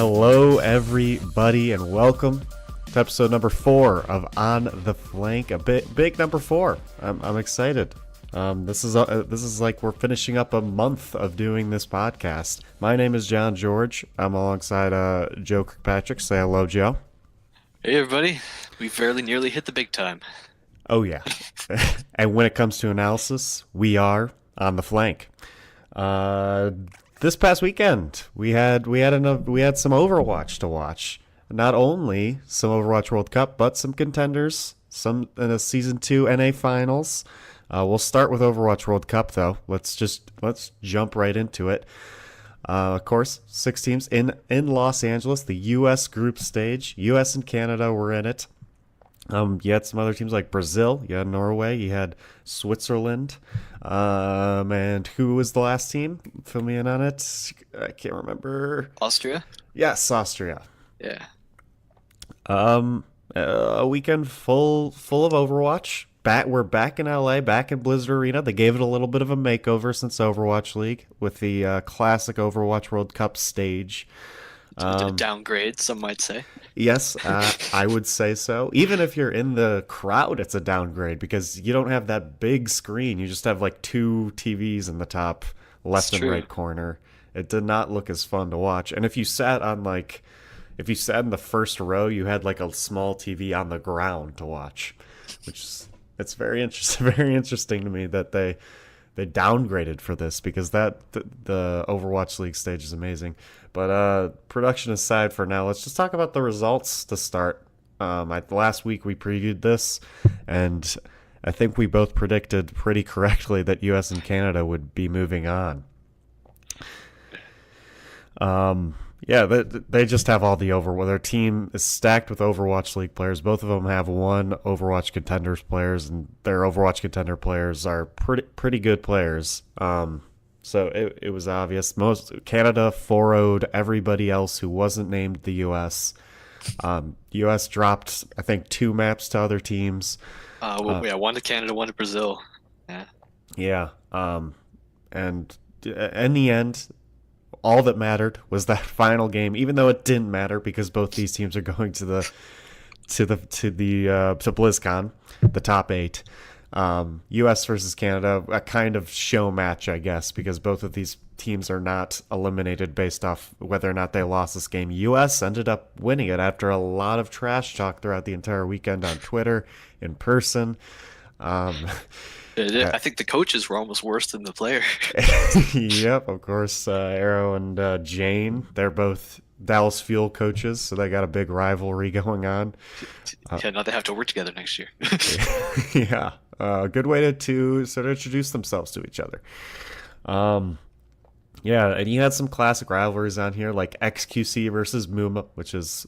Hello, everybody, and welcome to episode number 4 of On the Flank. A big number 4. I'm excited. This is like we're finishing up a month of doing this podcast. My name is John George. I'm alongside Joe Kirkpatrick. Say hello, Joe. Hey everybody, we fairly nearly hit the big time. Oh yeah. And when it comes to analysis, we are on the flank. This past weekend, we had some Overwatch to watch. Not only some Overwatch World Cup, but some contenders, some in a Season 2 NA Finals. We'll start with Overwatch World Cup, though. Let's jump right into it. Of course, 6 teams in Los Angeles, the U.S. group stage. U.S. and Canada were in it. You had some other teams like Brazil, you had Norway, you had Switzerland, and who was the last team? Fill me in on it. I can't remember. Austria? Yes, Austria. Yeah. A weekend full of Overwatch. We're back in LA, back in Blizzard Arena. They gave it a little bit of a makeover since Overwatch League with the classic Overwatch World Cup stage. A downgrade, some might say. Yes, I would say so. Even if you're in the crowd, it's a downgrade because you don't have that big screen. You just have like 2 TVs in the top left and right corner. It did not look as fun to watch. And if you sat in the first row, you had like a small TV on the ground to watch, which is it's very interesting to me that they downgraded for this because the Overwatch League stage is amazing. But production aside for now, let's just talk about the results to start. Last week we previewed this, and I think we both predicted pretty correctly that U.S. and Canada would be moving on. Yeah, they just have all the their team is stacked with Overwatch League players. Both of them have one Overwatch Contenders players, and their Overwatch Contender players are pretty good players. So it was obvious. Canada 4-0'd everybody else who wasn't named the U.S. U.S. dropped, I think, 2 maps to other teams. One to Canada, one to Brazil. Yeah. Yeah. And in the end, all that mattered was that final game, even though it didn't matter because both these teams are going to BlizzCon, the top 8. U.S. versus Canada, a kind of show match, I guess, because both of these teams are not eliminated based off whether or not they lost this game. U.S. ended up winning it after a lot of trash talk throughout the entire weekend on Twitter, in person. I think the coaches were almost worse than the player. Yep, of course. Arrow and Jane, they're both Dallas Fuel coaches, so they got a big rivalry going on. Yeah, now they have to work together next year. Yeah, good way to sort of introduce themselves to each other. Yeah, and you had some classic rivalries on here, like XQC versus Muma, which is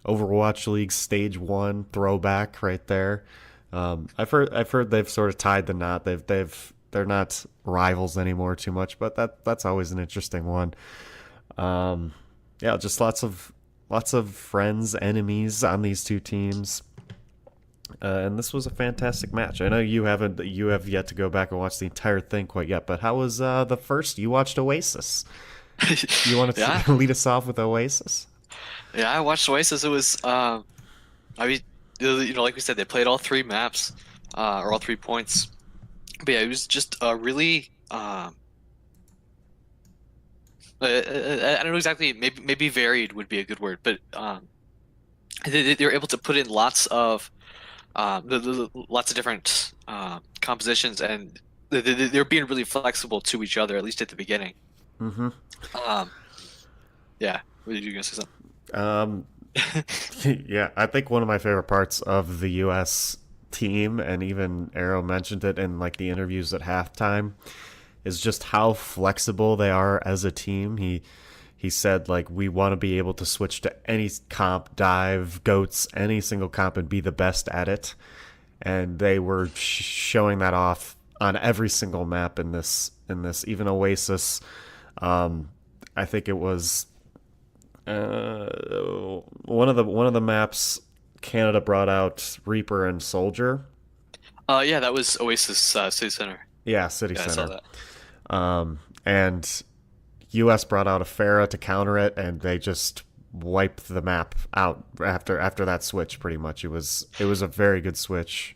Overwatch League Stage 1 throwback right there. I've heard they've sort of tied the knot. They're not rivals anymore too much, but that's always an interesting one. Yeah, just lots of friends, enemies on these two teams. And this was a fantastic match. I know you have yet to go back and watch the entire thing quite yet, but how was the first? You watched Oasis. You want to lead us off with Oasis? Yeah, I watched Oasis. It was, I mean, like we said, they played all 3 maps, or all 3 points. But yeah, it was just a really, I don't know exactly. Maybe varied would be a good word, but they were able to put in lots of different compositions, and they're being really flexible to each other, at least at the beginning. Mm-hmm. Yeah. Were you gonna say something? Yeah, I think one of my favorite parts of the U.S. team, and even Arrow mentioned it in like the interviews at halftime, is just how flexible they are as a team. He said, like, we want to be able to switch to any comp, dive, goats, any single comp, and be the best at it. And they were showing that off on every single map in this. Even Oasis, I think it was one of the maps Canada brought out Reaper and Soldier. Yeah, that was Oasis City Center. Yeah, City Yeah, Center. I saw that. And U.S. brought out a Pharah to counter it, and they just wiped the map out after that switch. Pretty much, it was a very good switch.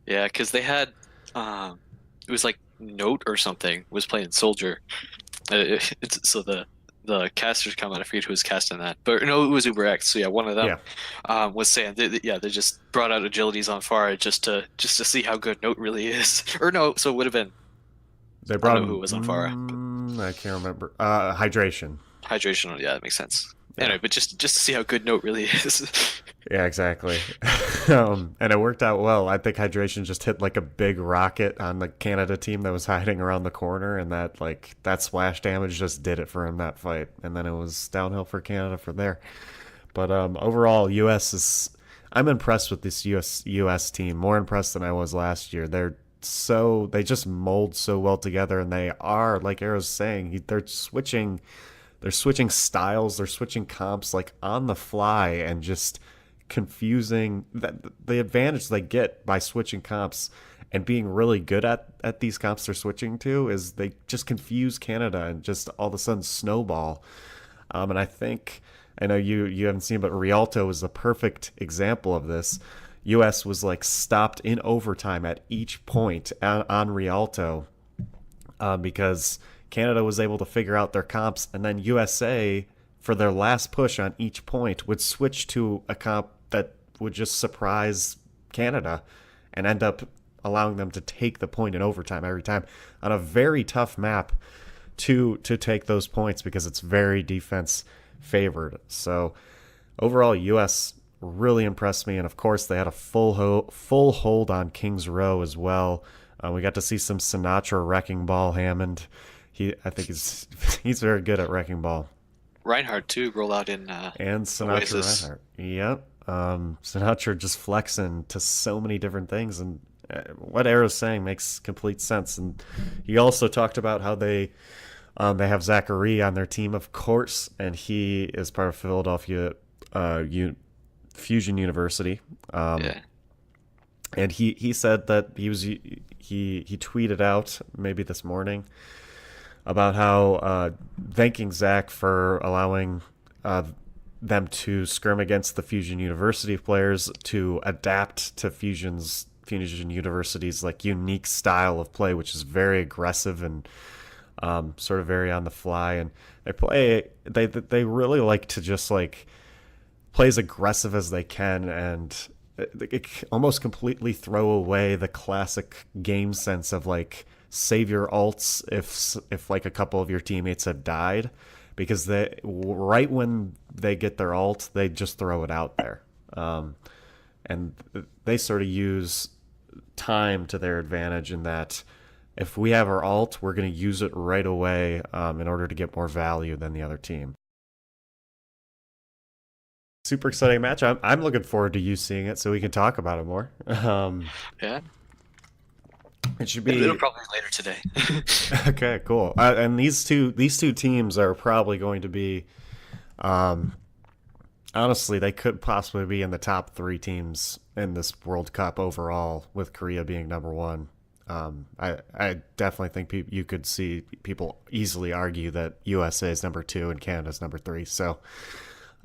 Yeah, because they had it was like Note or something was playing Soldier. So the casters come out. I forget who was casting that, but no, it was Uber X. So yeah, one of them Yeah, was saying yeah, they just brought out agilities on fire just to see how good Note really is. Or no, so it would have been they I don't brought know who was on fire, but I can't remember. Hydration. hydration. Yeah, that makes sense. Yeah. Anyway, but just to see how good Note really is. Yeah, exactly. And it worked out well. I think Hydration just hit like a big rocket on the Canada team that was hiding around the corner, and that splash damage just did it for him that fight. And then it was downhill for Canada from there. But overall, U.S. is. I'm impressed with this U.S. team. More impressed than I was last year. They just mold so well together, and they are, like Arrow's saying, they're switching styles, they're switching comps like on the fly, and just confusing that the advantage they get by switching comps and being really good at these comps they're switching to is they just confuse Canada and just all of a sudden snowball. And I know you haven't seen, but Rialto is the perfect example of this. US was like stopped in overtime at each point on Rialto, because Canada was able to figure out their comps, and then USA, for their last push on each point, would switch to a comp that would just surprise Canada and end up allowing them to take the point in overtime every time on a very tough map to take those points because it's very defense favored. So overall, US really impressed me, and of course they had a full hold on Kings Row as well. We got to see some Sinatra wrecking ball Hammond. I think he's very good at wrecking ball. Reinhardt too roll out in And Sinatra Oasis. Reinhardt. Yep. Sinatra just flexing to so many different things, and what Arrow's saying makes complete sense. And he also talked about how they have Zachary on their team, of course, and he is part of Philadelphia Fusion University. Yeah. And he said that he tweeted out maybe this morning about how thanking Zach for allowing them to scrim against the Fusion University players to adapt to Fusion University's like unique style of play, which is very aggressive and sort of very on the fly. And they really like to just like play as aggressive as they can, and almost completely throw away the classic game sense of like save your ults if like a couple of your teammates have died, because they right when they get their ult they just throw it out there, and they sort of use time to their advantage in that if we have our ult we're going to use it right away, in order to get more value than the other team. Super exciting match. I'm looking forward to you seeing it so we can talk about it more. Yeah. It should It'll be probably be later today. okay. Cool. And these two teams are probably going to be, um, honestly, they could possibly be in the top three teams in this World Cup overall, with Korea being number one. I definitely think you could see people easily argue that USA is number two and Canada's number three. So,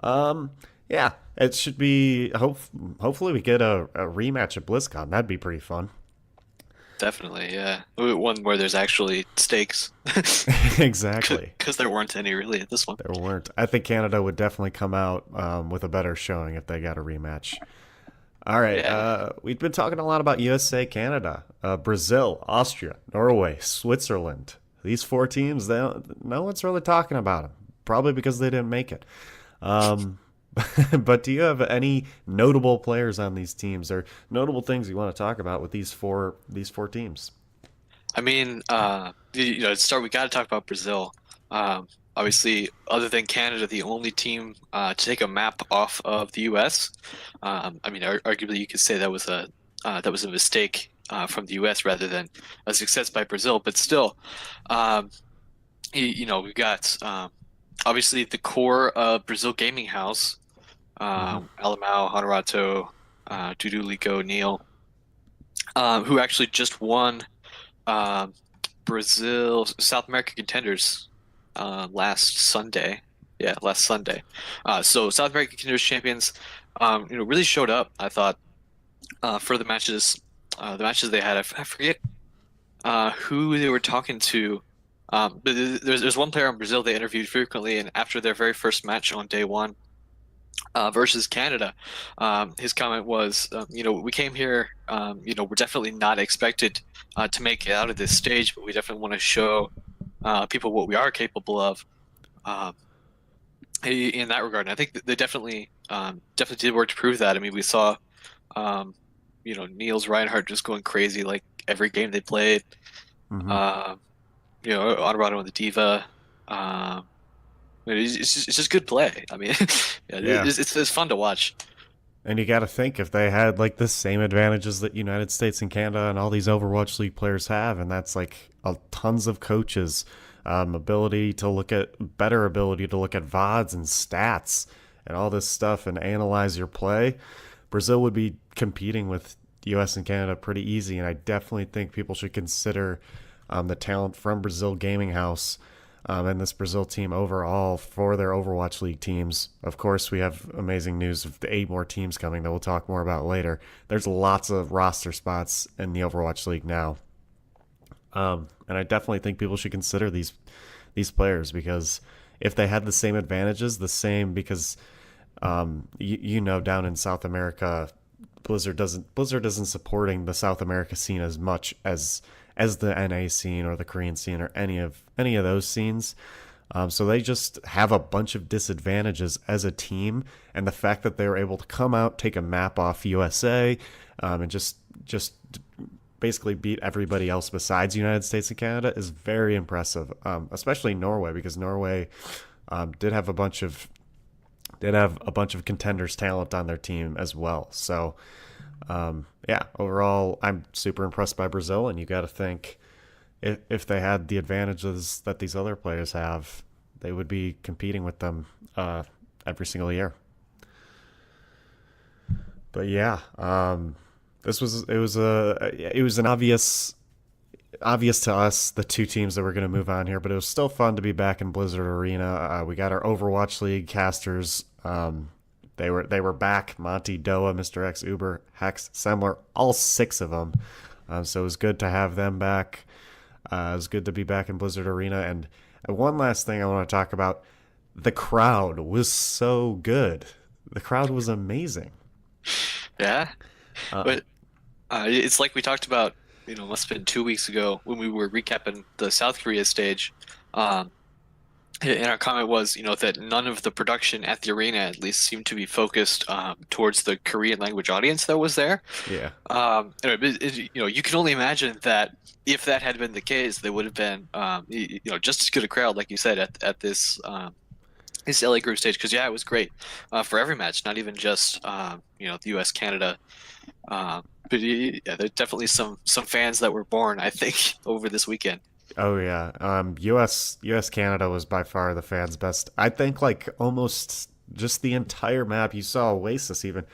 yeah, it should be. Hopefully, we get a rematch at BlizzCon. That'd be pretty fun. Definitely, yeah. One where there's actually stakes, Exactly. because there weren't any really at this one. There weren't. I think Canada would definitely come out with a better showing if they got a rematch. All right. Yeah. We've been talking a lot about USA, Canada, Brazil, Austria, Norway, Switzerland. These four teams, no one's really talking about them. Probably because they didn't make it. Um, but do you have any notable players on these teams, or notable things you want to talk about with these four teams? I mean, to start, we got to talk about Brazil. Obviously, other than Canada, the only team to take a map off of the US. I mean, arguably, you could say that was a mistake from the US rather than a success by Brazil. But still, um, we've got obviously the core of Brazil Gaming House, Hmm. Alamau, Honorato, Dudu, Lico, Neil, who actually just won um, Brazil South America Contenders last Sunday. Yeah, last Sunday. So South American Contenders champions, really showed up. I thought for the matches they had. I forget who they were talking to. But there's one player in Brazil they interviewed frequently, and after their very first match on day one versus Canada, his comment was, we came here, we're definitely not expected to make it out of this stage, but we definitely want to show people what we are capable of. Um, in that regard, and I think they definitely did work to prove that. I mean, we saw, um, Niels Reinhardt just going crazy like every game they played. Hmm. Uh, Honorado and the Diva. It's just good play. I mean, yeah, Yeah. it's fun to watch. And you got to think if they had like the same advantages that United States and Canada and all these Overwatch League players have, and that's like tons of coaches, better ability to look at VODs and stats and all this stuff and analyze your play, Brazil would be competing with U.S. and Canada pretty easy. And I definitely think people should consider the talent from Brazil Gaming House and this Brazil team overall for their Overwatch League teams. Of course, we have amazing news of the 8 more teams coming that we'll talk more about later. There's lots of roster spots in the Overwatch League now. And I definitely think people should consider these players because if they had the same advantages, because down in South America, Blizzard isn't supporting the South America scene as much as the NA scene or the Korean scene or any of those scenes. So they just have a bunch of disadvantages as a team, and the fact that they were able to come out, take a map off USA, and just basically beat everybody else besides the United States and Canada is very impressive. Especially Norway, because Norway did have a bunch of contenders talent on their team as well. So yeah, overall, I'm super impressed by Brazil, and you got to think if they had the advantages that these other players have, they would be competing with them every single year. But yeah, it was an obvious to us the two teams that were going to move on here, but it was still fun to be back in Blizzard Arena. We got our Overwatch League casters. They were back. Monty, Doa, Mr. X, Uber, Hex, Semler, all 6 of them. So it was good to have them back. It was good to be back in Blizzard Arena. And one last thing I want to talk about: the crowd was so good. The crowd was amazing. Yeah, Uh, but it's like we talked about, must have been 2 weeks ago when we were recapping the South Korea stage. Um, and our comment was, that none of the production at the arena at least seemed to be focused towards the Korean language audience that was there. yeah. You can only imagine that if that had been the case, there would have been, just as good a crowd, like you said, at this LA group stage. Because yeah, it was great for every match, not even just the U.S. Canada. But yeah, there's definitely some fans that were born, I think, over this weekend. Oh yeah. US Canada was by far the fans' best. I think like almost just the entire map. You saw Oasis even.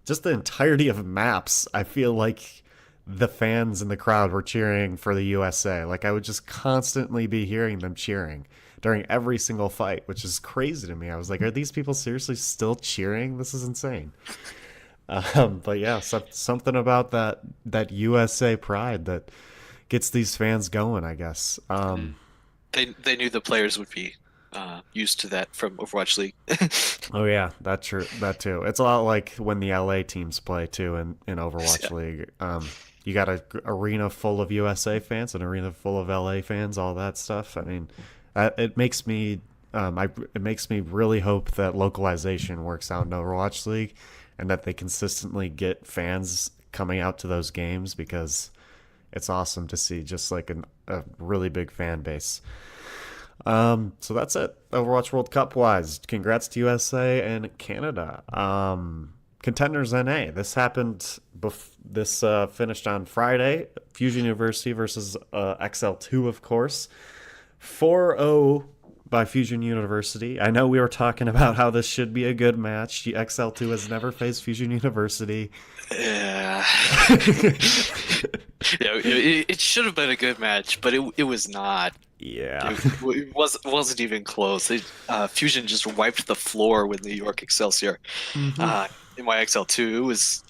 Just the entirety of maps. I feel like the fans in the crowd were cheering for the USA. Like I would just constantly be hearing them cheering during every single fight, which is crazy to me. I was like, are these people seriously still cheering? This is insane. But yeah, something about that USA pride that gets these fans going, I guess. Mm. They knew the players would be used to that from Overwatch League. Oh yeah, that's true. That too. It's a lot like when the LA teams play too in Overwatch Yeah. League. You got an arena full of USA fans, an arena full of LA fans, all that stuff. I mean, it makes me it makes me really hope that localization works out in Overwatch League, and that they consistently get fans coming out to those games because it's awesome to see just like a really big fan base. So that's it. Overwatch World Cup wise, congrats to USA and Canada. Contenders NA. This happened. This finished on Friday. Fusion University versus XL2, of course. 4-0 by Fusion University. I know we were talking about how this should be a good match. XL2 has never faced Fusion University. Yeah. Yeah, it should have been a good match, but it was not. Yeah. It wasn't even close. Fusion just wiped the floor with New York Excelsior. Hmm. Uh, in my XL2, it was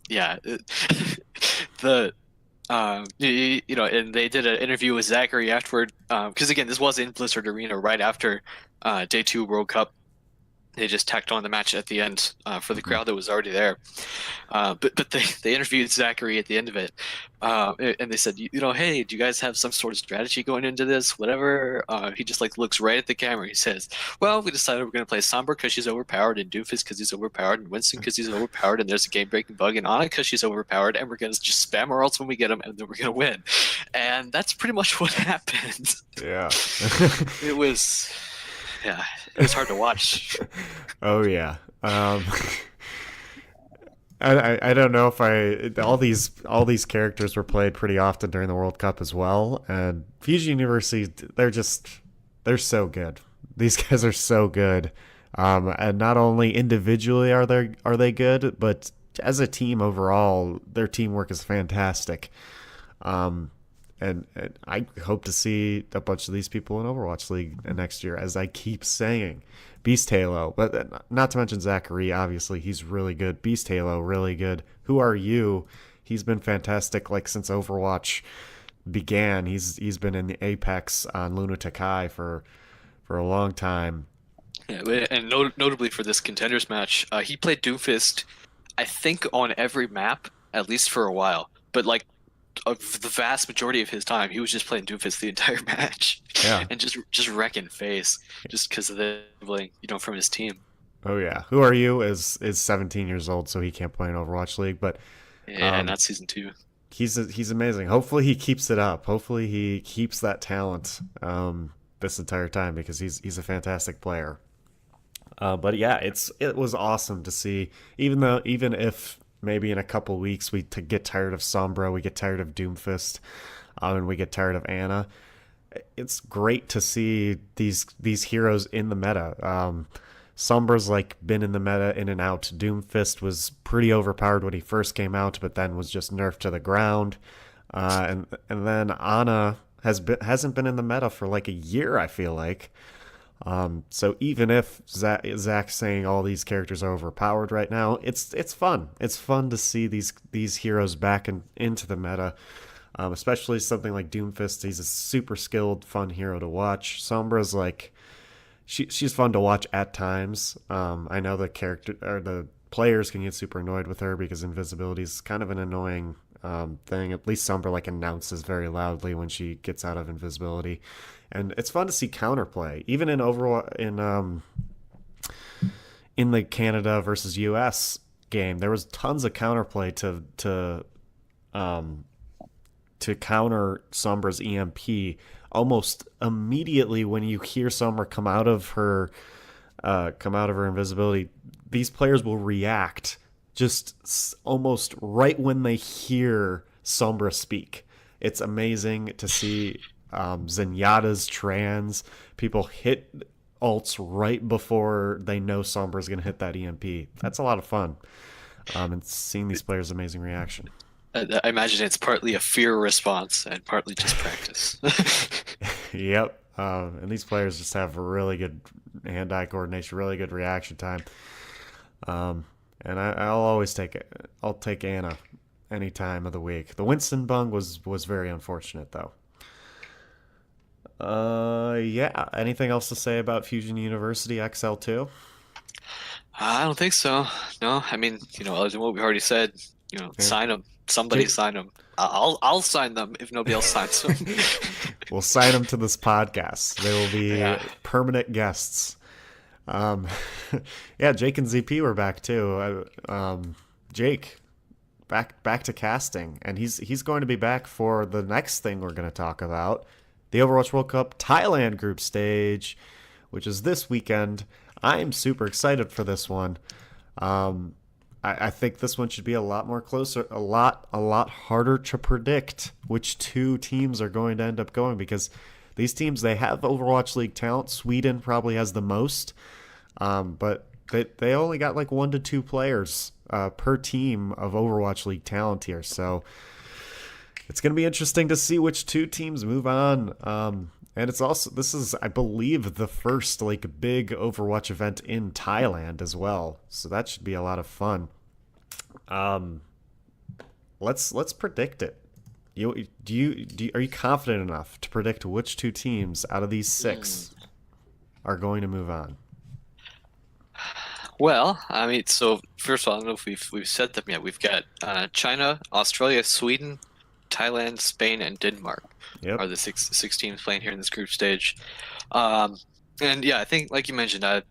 yeah. The and they did an interview with Zachary afterward. Because again, this was in Blizzard Arena right after day two World Cup. They just tacked on the match at the end for the Hmm. crowd that was already there. But they interviewed Zachary at the end of it, and they said, hey, do you guys have some sort of strategy going into this? Whatever. He just like looks right at the camera. He says, well, we decided we're going to play Sombra because she's overpowered, and Doofus because he's overpowered, and Winston because he's overpowered, and there's a game-breaking bug, and Ana because she's overpowered, and we're going to just spam our ults when we get them, and then we're going to win. And that's pretty much what happened. Yeah. It was, yeah, it was hard to watch. Oh yeah. I don't know if all these characters were played pretty often during the World Cup as well, and Fusion University they're so good. These guys are so good, and not only individually are they good, but as a team overall, their teamwork is fantastic. Um, and I hope to see a bunch of these people in Overwatch League next year, as I keep saying. Beast Halo, but not to mention Zachary. Obviously, he's really good. Beast Halo, really good. Who Are You? He's been fantastic. Like since Overwatch began, he's been in the Apex on Lunatic High for a long time. Yeah, and notably for this contenders match, he played Doomfist, I think, on every map, at least for a while. But like the vast majority of his time, he was just playing Doomfist the entire match, Yeah. and just wrecking face, just because of the like, from his team. Oh yeah. Who Are You is 17 years old, so he can't play in Overwatch League, but Yeah, um, not season two. he's amazing. Hopefully he keeps it up. Hopefully he keeps that talent this entire time, because he's a fantastic player. But yeah, it was awesome to see. Even if maybe in a couple weeks we get tired of Sombra, we get tired of Doomfist, and we get tired of Ana. It's great to see these heroes in the meta. Sombra's like been in the meta in and out. Doomfist was pretty overpowered when he first came out, but then was just nerfed to the ground. And then Ana hasn't been in the meta for like a year, I feel like. So even if Zach's saying all these characters are overpowered right now, it's fun. It's fun to see these heroes back into the meta. Especially something like Doomfist. He's a super skilled, fun hero to watch. Sombra's like she's fun to watch at times. I know the character or the players can get super annoyed with her because invisibility is kind of an annoying thing. At least Sombra like announces very loudly when she gets out of invisibility, and it's fun to see counterplay even in Overwatch in the Canada versus U.S. game. There was tons of counterplay um, to counter Sombra's EMP almost immediately when you hear Sombra come out of her invisibility. These players will react just almost right when they hear Sombra speak. It's amazing to see Zenyatta's trans. People hit ults right before they know Sombra's going to hit that EMP. That's a lot of fun. And seeing these players' amazing reaction. I imagine it's partly a fear response and partly just practice. Yep. And these players just have really good hand-eye coordination, really good reaction time. And I'll always take it. I'll take Ana any time of the week. The Winston bung was very unfortunate though. Yeah. Anything else to say about Fusion University XL2? I don't think so. No, I mean, other than what we already said, Yeah. sign them. Somebody Jake, sign them. I'll sign them if nobody else signs them. we'll sign them to this podcast. They will be Yeah. permanent guests. Um, yeah, Jake and ZP were back too. Jake back to casting, and he's going to be back for the next thing we're going to talk about, the Overwatch World Cup Thailand group stage, which is this weekend. I'm super excited for this one. I think this one should be a lot more closer, a lot harder to predict which two teams are going to end up going, because these teams, they have Overwatch League talent. Sweden probably has the most, but they only got like 1 to 2 players per team of Overwatch League talent here. So It's going to be interesting to see which two teams move on. And it's also, this is, I believe, the first like big Overwatch event in Thailand as well. So that should be a lot of fun. Um, let's predict it. Are you confident enough to predict which two teams out of these six are going to move on? Well, I mean, so first of all, I don't know if we've said them yet. We've got China, Australia, Sweden, Thailand, Spain, and Denmark Yep. are the six teams playing here in this group stage. Um, and yeah, I think like you mentioned, I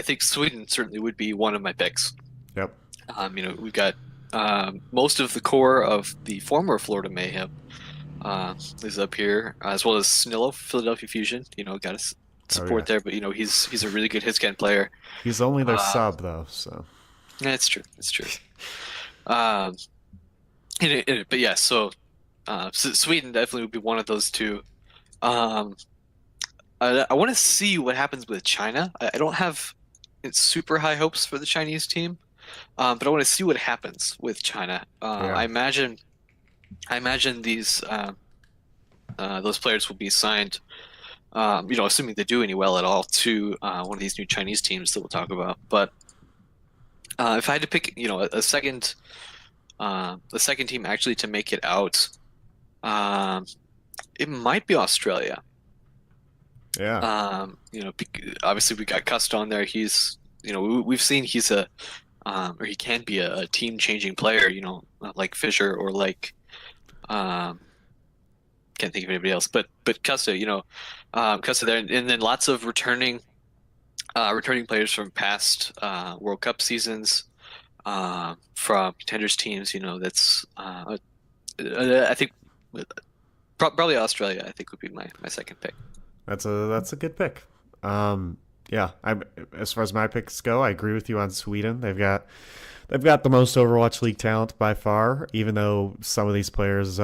think Sweden certainly would be one of my picks. Yep. We've got most of the core of the former Florida Mayhem is up here, as well as Snillo, Philadelphia Fusion. Got to Oh support yeah. there, but he's a really good hit scan player. He's only their Uh, sub though, so yeah, it's true. It's true. Um, but yeah, so Sweden definitely would be one of those two. Um, I want to see what happens with China. I don't have super high hopes for the Chinese team, but I want to see what happens with China. yeah. I imagine those players will be signed. Assuming they do any well at all, to one of these new Chinese teams that we'll talk about. But if I had to pick, a second team actually to make it out, um, it might be Australia. Yeah. Obviously we got Cust on there. We've seen he's or he can be a team-changing player. Not like Fisher or like, um, can't think of anybody else, but Custa, Custa there, and then lots of returning players from past World Cup seasons, from contenders teams. I think probably Australia. I think would be my second pick. That's a good pick. Yeah, I'm as far as my picks go, I agree with you on Sweden. They've got the most Overwatch League talent by far, even though some of these players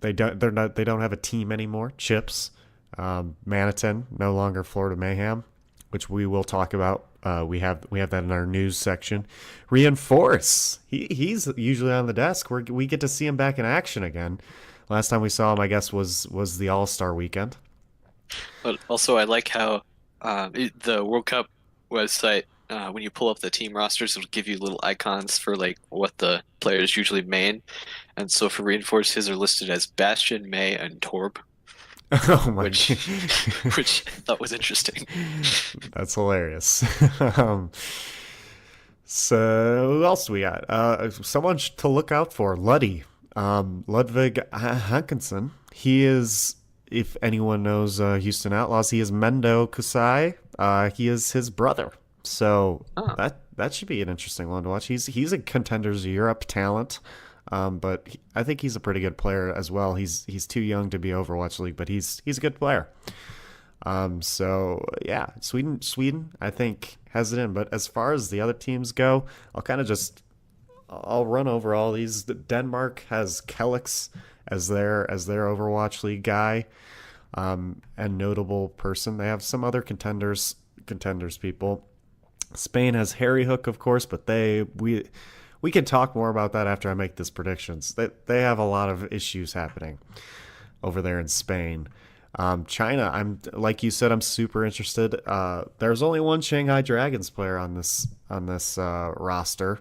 they don't have a team anymore. Chips, Manitin, no longer Florida Mayhem, which we will talk about. We have that in our news section. Reinforce. He's usually on the desk. We get to see him back in action again. Last time we saw him, I guess, was the All-Star weekend. But also, I like how the World Cup website, when you pull up the team rosters, it'll give you little icons for like what the players usually main. And so for Reinforce, his are listed as Bastion, May, and Torb, Oh my which god. which I thought was interesting. That's hilarious. um, so who else do we got? Someone to look out for. Ludwig Hankinson. He is, if anyone knows Houston Outlaws, he is Mendo Kusai. He is his brother. So Oh, that should be an interesting one to watch. He's a Contenders Europe talent. But I think he's a pretty good player as well. He's too young to be Overwatch League, but he's a good player. So yeah, Sweden, I think has it in. But as far as the other teams go, I'll run over all these. Denmark has Kelix as their Overwatch League guy, and notable person. They have some other contenders people. Spain has Harry Hook, of course, but we can talk more about that after I make this predictions. They have a lot of issues happening over there in Spain. China, I'm like you said, I'm super interested. There's only one Shanghai Dragons player on this roster.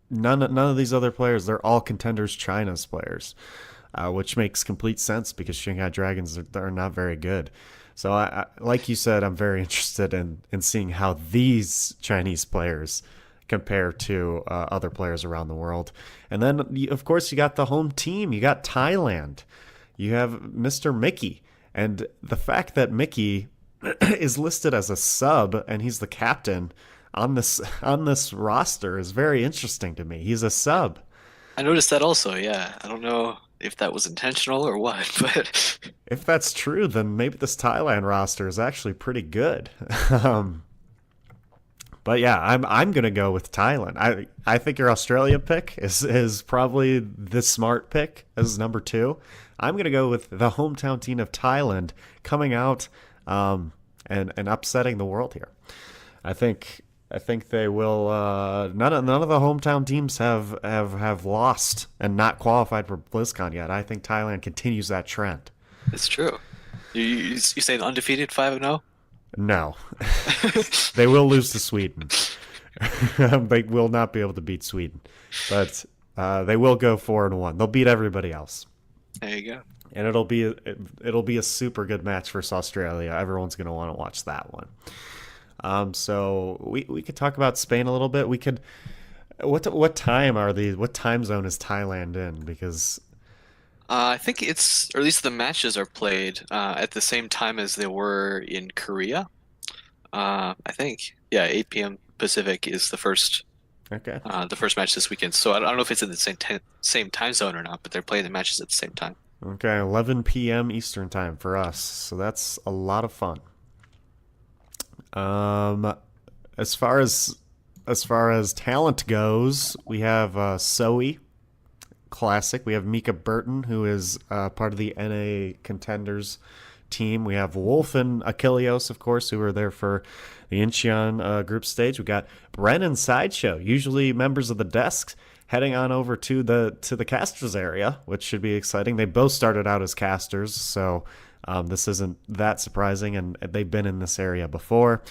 None of these other players, they're all Contenders China's players, which makes complete sense because Shanghai Dragons are not very good. So like you said, I'm very interested in seeing how these Chinese players compare to other players around the world. And then, of course, you got the home team. You got Thailand. You have Mr. Mickey. And the fact that Mickey is listed as a sub and he's the captain on this roster is very interesting to me. He's a sub. I noticed that also. Yeah, I don't know if that was intentional or what, but If that's true, then maybe this Thailand roster is actually pretty good. um, but yeah, I'm gonna go with Thailand. I think your Australia pick is probably the smart pick as number two. I'm gonna go with the hometown team of Thailand coming out and upsetting the world here. I think I think they will. None of the hometown teams have lost and not qualified for BlizzCon yet. I think Thailand continues that trend. It's true. You saying undefeated 5-0? No, they will lose to Sweden. They will not be able to beat Sweden, but they will go 4-1. They'll beat everybody else, There you go. and it'll be a super good match versus Australia. Everyone's going to want to watch that one. So we could talk about Spain a little bit. We could. What time are these? What time zone is Thailand in? Because I think or at least the matches are played at the same time as they were in Korea. I think, yeah, 8 p.m. Pacific is okay, the first match this weekend. So I don't know if it's in the same time zone or not, but they're playing the matches at the same time. okay, 11 p.m. Eastern time for us. So that's a lot of fun. Um, as far as talent goes, we have Zoe Classic. We have Mika Burton, who is part of the NA Contenders team. We have Wolf and Achilleos, of course, who are there for the Incheon group stage. We got Bren and Sideshow, usually members of the desks, heading on over to the casters area, which should be exciting. They both started out as casters, so this isn't that surprising, and they've been in this area before.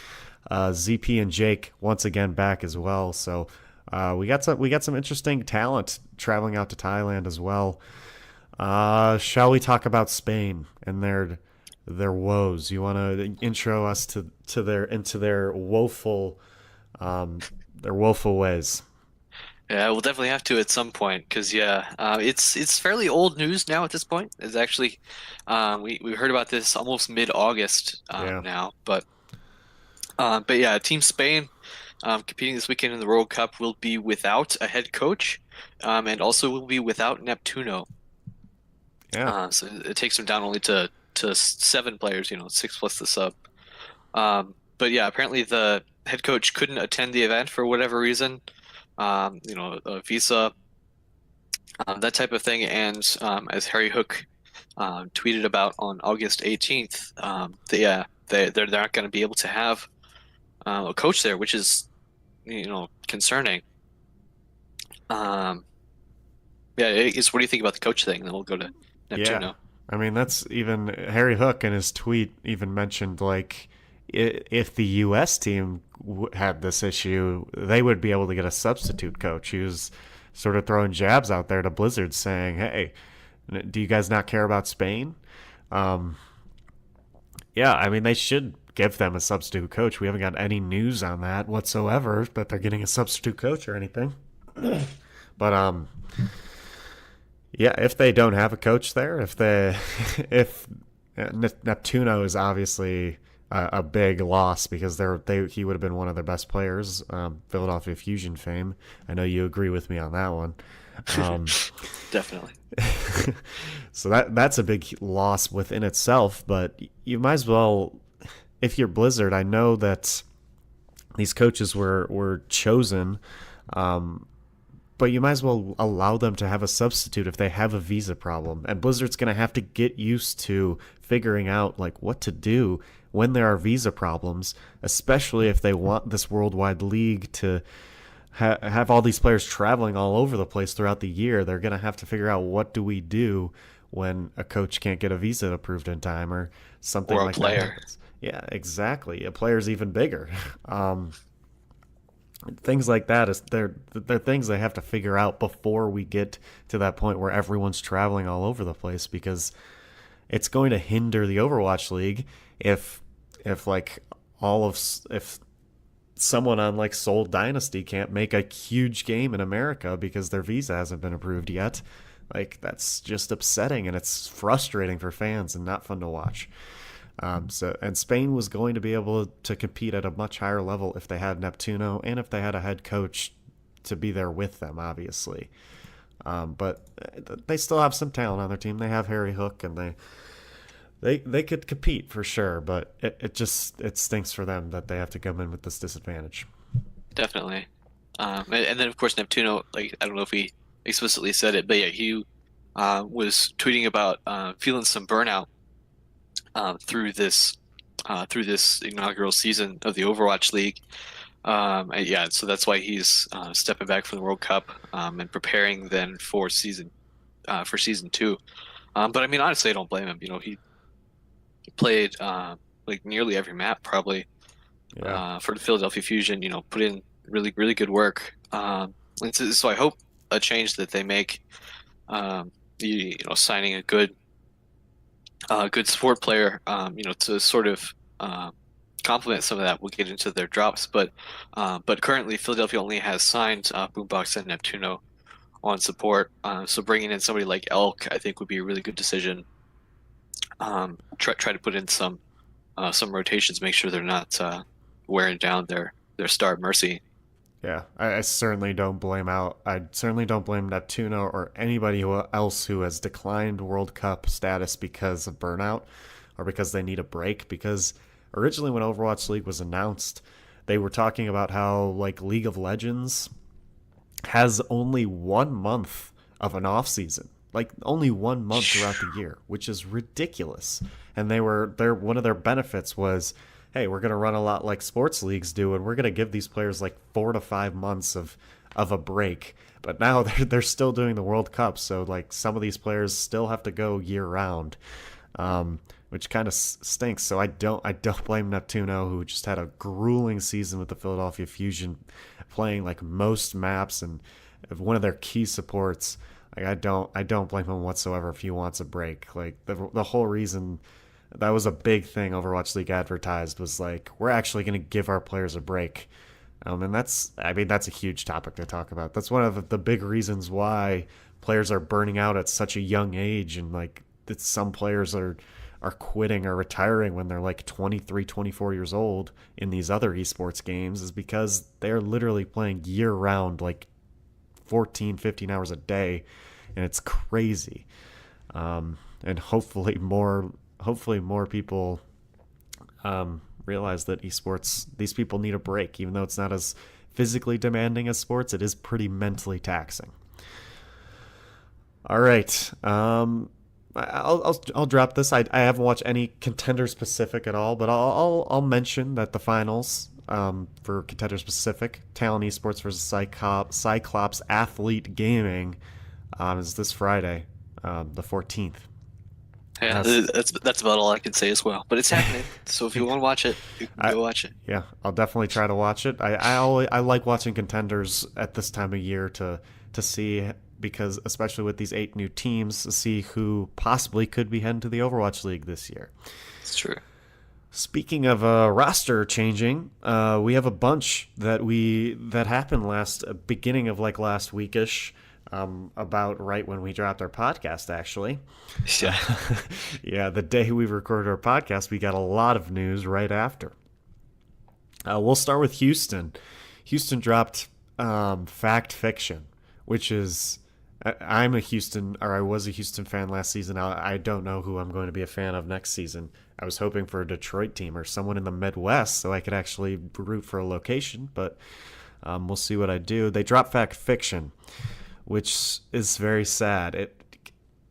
ZP and Jake once again back as well. So we got some interesting talent traveling out to Thailand as well. Shall we talk about Spain and their woes? You want to intro us to their woeful ways? Yeah, we'll definitely have to at some point because it's fairly old news now at this point. It's actually we heard about this almost mid-August Yeah. now, but yeah, Team Spain competing this weekend in the World Cup will be without a head coach, and also will be without Neptuno. Yeah. So it takes them down only to 7 players, 6 plus the sub. But yeah, apparently the head coach couldn't attend the event for whatever reason. A visa, that type of thing. And as Harry Hook tweeted about on August 18th, they're not going to be able to have a coach there, which is concerning. Yeah, what do you think about the coach thing? Then we'll go to Yeah. Neptuno. I mean, that's even Harry Hook in his tweet even mentioned like if the U.S. team had this issue, they would be able to get a substitute coach. He was sort of throwing jabs out there to Blizzard, saying, "Hey, do you guys not care about Spain?" Um, yeah, I mean, they should give them a substitute coach. We haven't got any news on that whatsoever that they're getting a substitute coach or anything. But yeah, if they don't have a coach there, if Neptuno is obviously a big loss because he would have been one of their best players, Philadelphia Fusion fame. I know you agree with me on that one. Definitely. So that's a big loss within itself, but you might as well, if you're Blizzard, I know that these coaches were chosen, but you might as well allow them to have a substitute if they have a visa problem. And Blizzard's going to have to get used to figuring out like what to do when there are visa problems, especially if they want this worldwide league to have all these players traveling all over the place throughout the year. They're going to have to figure out what do we do when a coach can't get a visa approved in time or something Or a like that player. happens. Yeah, exactly. A player's even bigger. Things like that is they're things they have to figure out before we get to that point where everyone's traveling all over the place, because it's going to hinder the Overwatch League if like if someone on like Seoul Dynasty can't make a huge game in America because their visa hasn't been approved yet. Like, that's just upsetting, and it's frustrating for fans and not fun to watch. And Spain was going to be able to compete at a much higher level if they had Neptuno and if they had a head coach to be there with them, obviously. But they still have some talent on their team. They have Harry Hook, and they could compete for sure. But it stinks for them that they have to come in with this disadvantage. Definitely. And then of course Neptuno, like I don't know if we explicitly said it, but yeah, he was tweeting about feeling some burnout through this inaugural season of the Overwatch League. And yeah, so that's why he's stepping back from the World Cup and preparing then for season two. But I mean, honestly, I don't blame him. He played like nearly every map probably Yeah. for the Philadelphia Fusion. Put in really good work. So I hope a change that they make, signing a good support player, to sort of complement some of that. We'll get into their drops, but currently Philadelphia only has signed Boombox and Neptuno on support. So bringing in somebody like Elk, I think, would be a really good decision. Try to put in some rotations, make sure they're not wearing down their star Mercy. Yeah, I certainly don't blame out. I certainly don't blame Neptuno or anybody else who has declined World Cup status because of burnout or because they need a break. Because originally, when Overwatch League was announced, they were talking about how like League of Legends has only 1 month of an off season, like only 1 month throughout the year, which is ridiculous. And their one of their benefits was, hey, we're going to run a lot like sports leagues do, and we're going to give these players like 4 to 5 months of a break. But now they're still doing the World Cup, so like some of these players still have to go year round, which kind of stinks. So I don't blame Neptuno, who just had a grueling season with the Philadelphia Fusion, playing like most maps and one of their key supports. Like I don't blame him whatsoever if he wants a break. Like the whole reason that was a big thing Overwatch League advertised was like, we're actually going to give our players a break. And that's a huge topic to talk about. That's one of the big reasons why players are burning out at such a young age, and like that some players are quitting or retiring when they're like 23, 24 years old in these other esports games, is because they're literally playing year round, like 14, 15 hours a day, and it's crazy. And hopefully more people realize that esports, these people need a break. Even though it's not as physically demanding as sports, it is pretty mentally taxing. All right. I'll drop this. I haven't watched any Contenders Pacific at all, but I'll mention that the finals for Contenders Pacific, Talon Esports versus Cyclops Athlete Gaming, is this Friday, the 14th. Yeah, that's about all I can say as well. But it's happening, so if you want to watch it, you can I go watch it. Yeah, I'll definitely try to watch it. I like watching Contenders at this time of year to see, because especially with these 8 new teams, to see who possibly could be heading to the Overwatch League this year. It's true. Speaking of roster changing, we have a bunch that happened beginning of like last weekish, about right when we dropped our podcast, actually. Yeah. Yeah, the day we recorded our podcast, we got a lot of news right after. We'll start with Houston. Houston dropped Fact Fiction, which is I'm a Houston, or I was a Houston fan last season. I don't know who I'm going to be a fan of next season. I was hoping for a Detroit team or someone in the Midwest so I could actually root for a location, but we'll see what I do. They dropped Fact Fiction, which is very sad.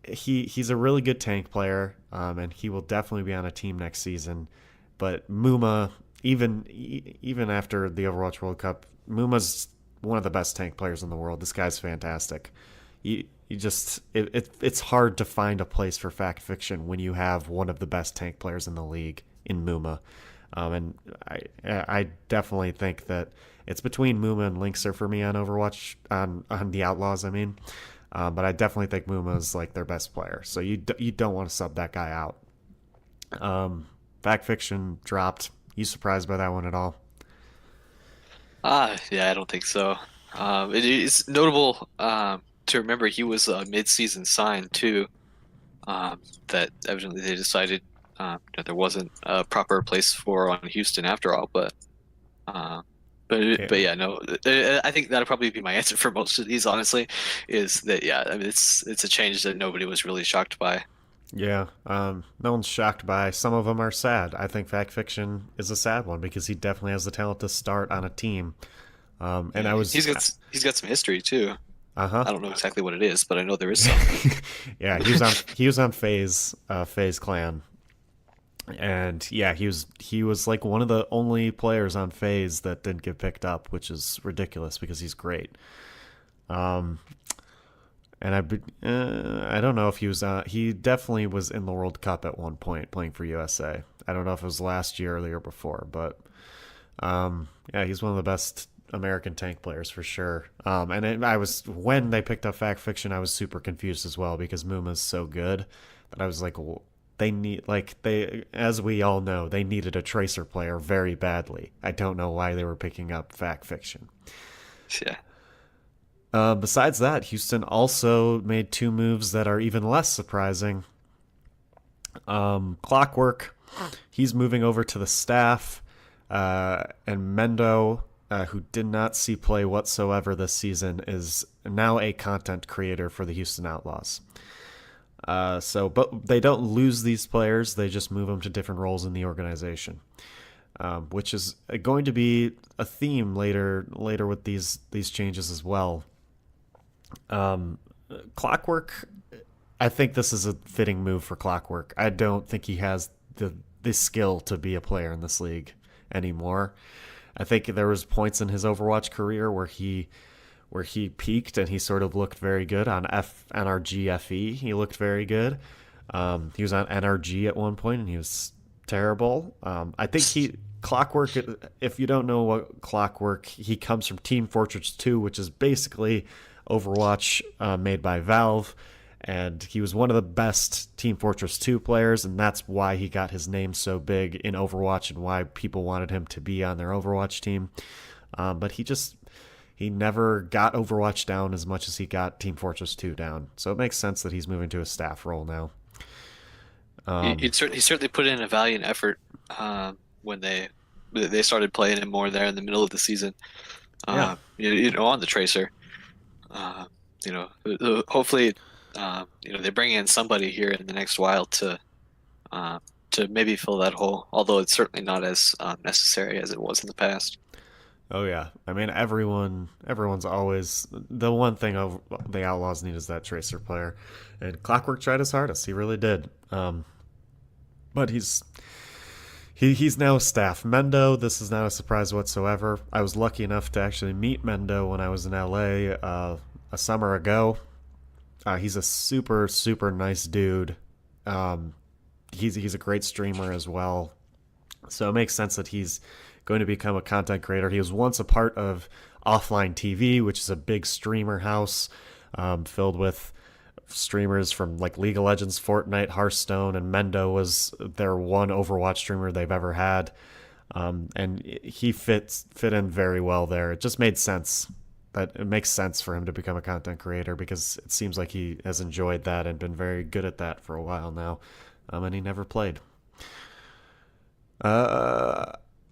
He's a really good tank player, and he will definitely be on a team next season. But Muma, even after the Overwatch World Cup, Muma's one of the best tank players in the world. This guy's fantastic. It's hard to find a place for Fact Fiction when you have one of the best tank players in the league in Muma. And I definitely think that it's between Muma and Linkser for me on Overwatch, on the Outlaws, I mean. But I definitely think Muma is like their best player. So you don't want to sub that guy out. Fact Fiction dropped. You surprised by that one at all? Yeah, I don't think so. It is notable to remember he was a mid-season sign too. That evidently they decided that there wasn't a proper place for on Houston after all. Uh, but yeah, no, I think that'll probably be my answer for most of these. Honestly, is that yeah, I mean it's a change that nobody was really shocked by. Yeah, no one's shocked by. Some of them are sad. I think Fact Fiction is a sad one because he definitely has the talent to start on a team. And Yeah, I was, he's got some history too. uh-huh. I don't know exactly what it is, but I know there is some. Yeah, he was on FaZe Clan. And yeah, he was like one of the only players on FaZe that didn't get picked up, which is ridiculous because he's great. Um, and I don't know if he was. He definitely was in the World Cup at one point playing for USA. I don't know if it was last year or the year before, but yeah, he's one of the best American tank players for sure. I was when they picked up Fact Fiction, I was super confused as well because Muma's so good that I was like, well, they need like they as we all know they needed a tracer player very badly. I don't know why they were picking up Fact Fiction. Yeah. Besides that, Houston also made two moves that are even less surprising. Clockwork, he's moving over to the staff, and Mendo, who did not see play whatsoever this season, is now a content creator for the Houston Outlaws. But they don't lose these players; they just move them to different roles in the organization, which is going to be a theme later with these changes as well. Clockwork, I think this is a fitting move for Clockwork. I don't think he has the skill to be a player in this league anymore. I think there was points in his Overwatch career where he peaked and he sort of looked very good on NRG FE. He looked very good. He was on NRG at one point and he was terrible. I think Clockwork. If you don't know what Clockwork, he comes from Team Fortress 2, which is basically Overwatch made by Valve, and he was one of the best Team Fortress 2 players, and that's why he got his name so big in Overwatch and why people wanted him to be on their Overwatch team. But he never got Overwatch down as much as he got Team Fortress 2 down. So it makes sense that he's moving to a staff role now. He certainly put in a valiant effort when they started playing him more there in the middle of the season. Yeah. On the tracer. Uh, hopefully, they bring in somebody here in the next while to maybe fill that hole. Although it's certainly not as necessary as it was in the past. Oh yeah. I mean everyone's always the one thing of the Outlaws need is that tracer player. And Clockwork tried his hardest. He really did. But he's now staff. Mendo, this is not a surprise whatsoever. I was lucky enough to actually meet Mendo when I was in LA a summer ago. He's a super, super nice dude. He's a great streamer as well. So it makes sense that he's going to become a content creator. He was once a part of Offline TV, which is a big streamer house filled with streamers from like League of Legends, Fortnite, Hearthstone, and Mendo was their one Overwatch streamer they've ever had. And he fit in very well there. It just made sense. That it makes sense for him to become a content creator because it seems like he has enjoyed that and been very good at that for a while now. And he never played.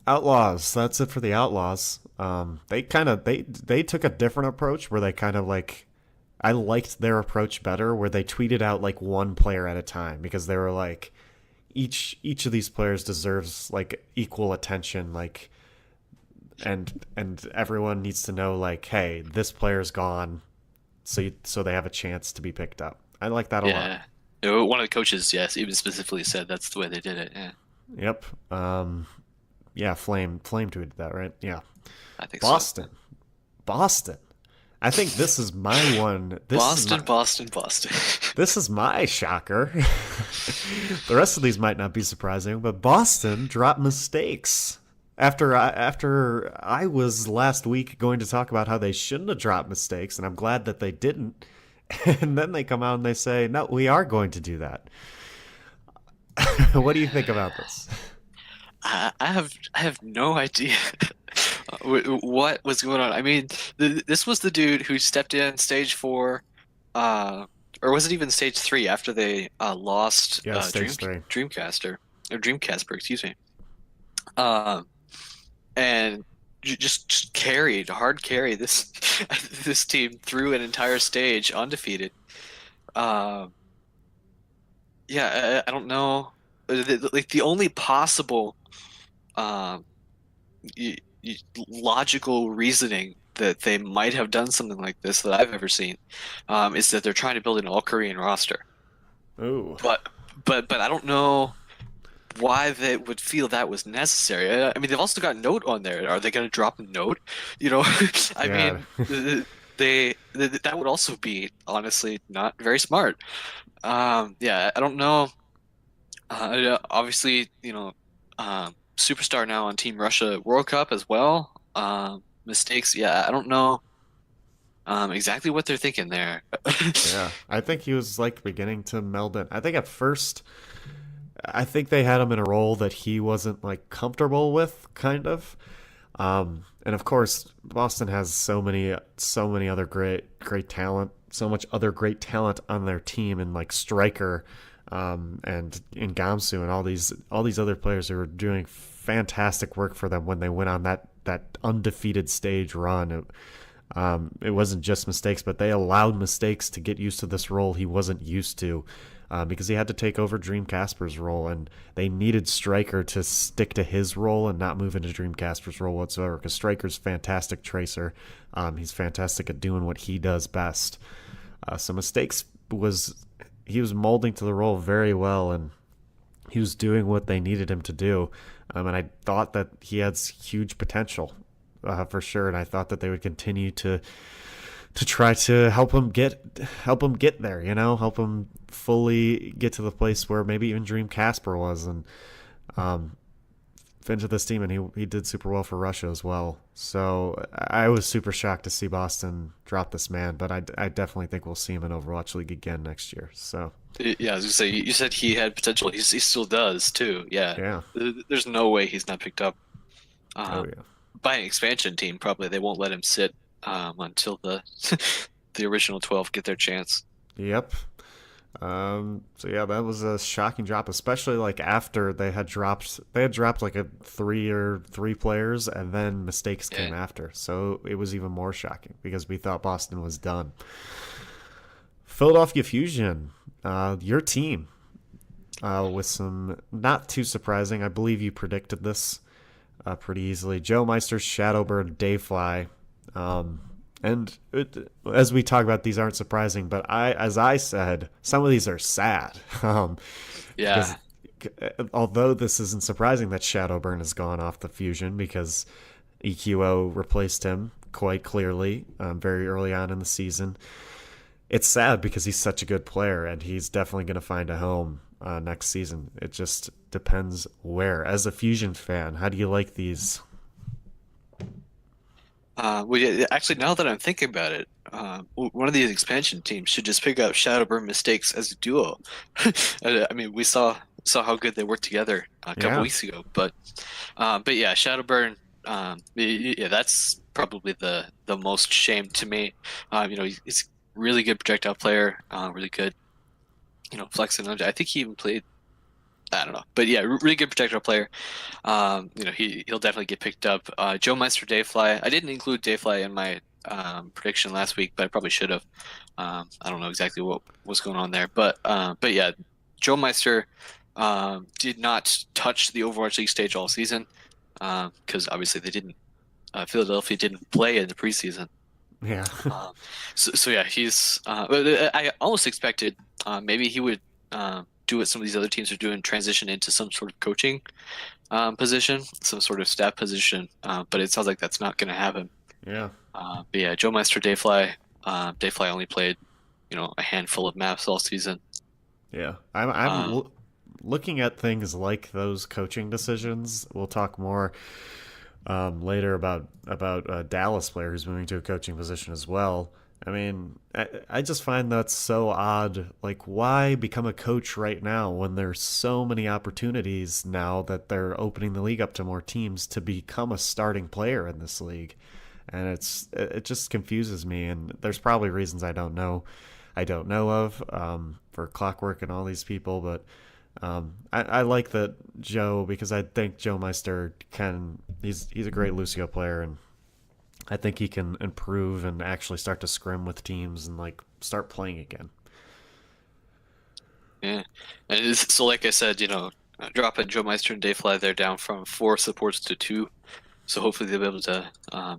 Outlaws. That's it for the Outlaws. They took a different approach where they kind of like I liked their approach better where they tweeted out like one player at a time because they were like each of these players deserves like equal attention like and everyone needs to know like hey this player's gone so they have a chance to be picked up. I like that a lot. Yeah, one of the coaches, yes, even specifically said that's the way they did it. Yeah. Yep. Yeah, Flame tweeted that, right? Yeah. I think Boston. so. Boston. I think this is my one. Boston. This is my shocker. The rest of these might not be surprising, but Boston dropped mistakes. After I was last week going to talk about how they shouldn't have dropped mistakes, and I'm glad that they didn't. And then they come out and they say, no, we are going to do that. What do you think about this? I have no idea what was going on. I mean, this was the dude who stepped in stage 4, or was it even stage 3 after they lost Stage 3. Dreamcasper, excuse me. And just hard carry this this team through an entire stage undefeated. Yeah, I don't know. Like the only possible logical reasoning that they might have done something like this that I've ever seen is that they're trying to build an all-Korean roster. Ooh. But I don't know why they would feel that was necessary. I mean, they've also got Note on there. Are they going to drop Note? You know, I Yeah, mean, that would also be honestly not very smart. Yeah, I don't know. Obviously, superstar now on Team Russia World Cup as well. Mistakes. Yeah, I don't know exactly what they're thinking there. yeah. I think he was like beginning to meld in. I think at first, I think they had him in a role that he wasn't like comfortable with, kind of. And of course, Boston has so many other great talent, so much other great talent on their team, and like striker, and in Gamsu and all these other players who are doing fantastic work for them when they went on that undefeated stage run. It wasn't just mistakes, but they allowed mistakes to get used to this role he wasn't used to, because he had to take over Dream Casper's role, and they needed Striker to stick to his role and not move into Dream Casper's role whatsoever. Because Striker's fantastic tracer, he's fantastic at doing what he does best. So mistakes was he was molding to the role very well, and he was doing what they needed him to do. And I thought that he had huge potential, for sure. And I thought that they would continue to try to help him get there, help him fully get to the place where maybe even Dream Casper was, and fit into this team. And he did super well for Russia as well. So I was super shocked to see Boston drop this man, but I definitely think we'll see him in Overwatch League again next year. So Yeah, I was gonna say you said he had potential. He still does too. Yeah, yeah. there's no way he's not picked up Oh um, yeah. by an expansion team. Probably they won't let him sit until the the original 12 get their chance. Yep. So yeah, that was a shocking drop, especially like after they had dropped like a three players, and then mistakes Yeah. came after. So it was even more shocking because we thought Boston was done. Philadelphia Fusion, your team, with some not too surprising. I believe you predicted this pretty easily. Joe Meister, Shadowbird, Dayfly. As we talk about, these aren't surprising, but as I said, some of these are sad. Because Yeah. although this isn't surprising that Shadowburn has gone off the Fusion, because EQO replaced him quite clearly, very early on in the season. It's sad because he's such a good player, and he's definitely going to find a home next season. It just depends where. As a Fusion fan, how do you like these? Well, yeah, actually, now that I'm thinking about it, one of these expansion teams should just pick up Shadowburn Mistakes as a duo. I mean, we saw how good they worked together a couple Yeah, weeks ago, but yeah, Shadowburn, yeah, that's probably the most shame to me. He's a really good projectile player, really good, flexing. I think he even played. I don't know, but yeah, really good projectile player. He'll definitely get picked up. Joe Meister Dayfly. I didn't include Dayfly in my prediction last week, but I probably should have. I don't know exactly what was going on there, but yeah, Joe Meister did not touch the Overwatch League stage all season because obviously they didn't. Philadelphia didn't play in the preseason. yeah, Um, so yeah, but I almost expected maybe he would do what some of these other teams are doing, transition into some sort of coaching position, some sort of staff position. But it sounds like that's not going to happen. yeah, But yeah, Joe Meister, Dayfly. Dayfly only played, a handful of maps all season. yeah. Um, Looking at things like those coaching decisions. We'll talk more later about a Dallas player who's moving to a coaching position as well. I mean, I just find that so odd. Like, why become a coach right now when there's so many opportunities now that they're opening the league up to more teams to become a starting player in this league? And it just confuses me. And there's probably reasons I don't know of, for Clockwork and all these people, but I like that Joe, because I think Joe Meister he's a great Lucio player, and I think he can improve and actually start to scrim with teams and like start playing again. yeah, so like I said, dropping Joe Meister and Dayfly, they're down from 4 supports to 2. So hopefully they'll be able to,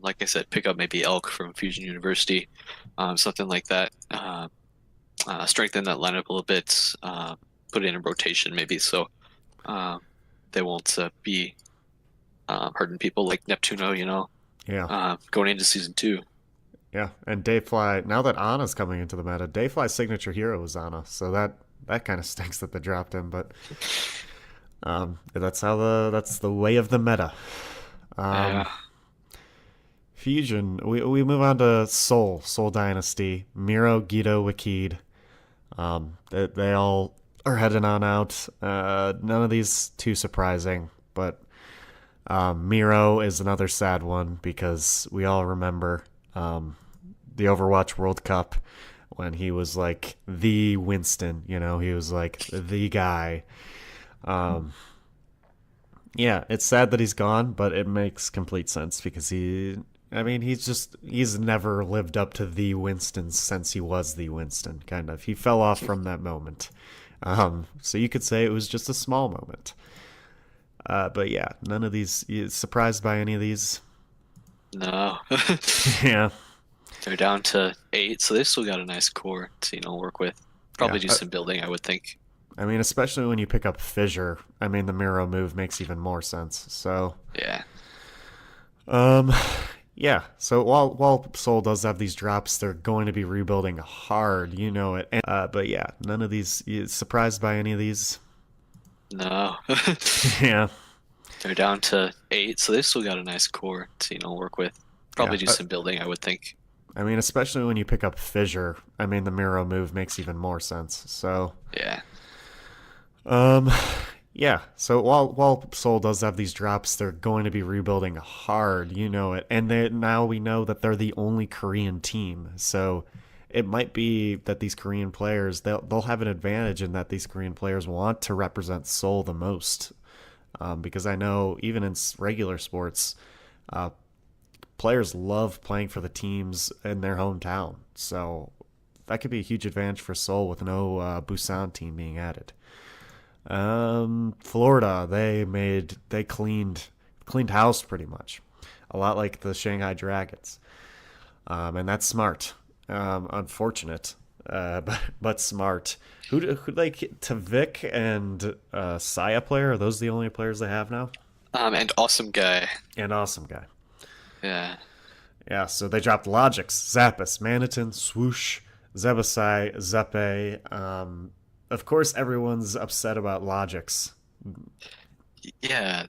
like I said, pick up maybe Elk from Fusion University, something like that. Strengthen that lineup a little bit, put it in a rotation maybe. So, they won't be hurting people like Neptuno, Yeah. going into season two. Yeah. And Dayfly, now that Ana's coming into the meta, Dayfly's signature hero is Ana, so that kind of stinks that they dropped him, but that's the way of the meta. Um, Yeah. Fusion. We move on to Soul Dynasty, Miro, Guido, Wakid. They all are heading on out. None of these too surprising, but Miro is another sad one because we all remember the Overwatch World Cup when he was like the Winston. He was like the guy. Um, yeah, it's sad that he's gone, but it makes complete sense because he's never lived up to the Winston since he was the Winston, kind of. He fell off from that moment. So you could say it was just a small moment. But yeah, none of these. You surprised by any of these? No. Yeah, They're down to 8, so they've still got a nice core to, work with. yeah. Probably do some building, I would think. Especially when you pick up Fissure. The Miro move makes even more sense. So, Yeah. um, yeah. So while Soul does have these drops, they're going to be rebuilding hard. You know it. But yeah, none of these. You surprised by any of these? No. Yeah, They're down to 8, so they've still got a nice core to, work with. yeah. Probably do some building, I would think. Especially when you pick up Fissure. The Miro move makes even more sense. So, Yeah. um, yeah. So while Soul does have these drops, they're going to be rebuilding hard. You know it. And now we know that they're the only Korean team. So it might be that these Korean players they'll have an advantage in that these Korean players want to represent Seoul the most, because I know even in regular sports, uh, players love playing for the teams in their hometown. So that could be a huge advantage for Seoul with no Busan team being added. Florida, they cleaned house pretty much, a lot like the Shanghai Dragons, and that's smart. Unfortunate, but smart. Who like Tavik and Saya player? Are those the only players they have now? And awesome guy. And awesome guy. Yeah. Yeah, so they dropped Logix, Zappos, Manitin, Swoosh, Zebasai, Zepe. Of course, everyone's upset about Logix. Yeah.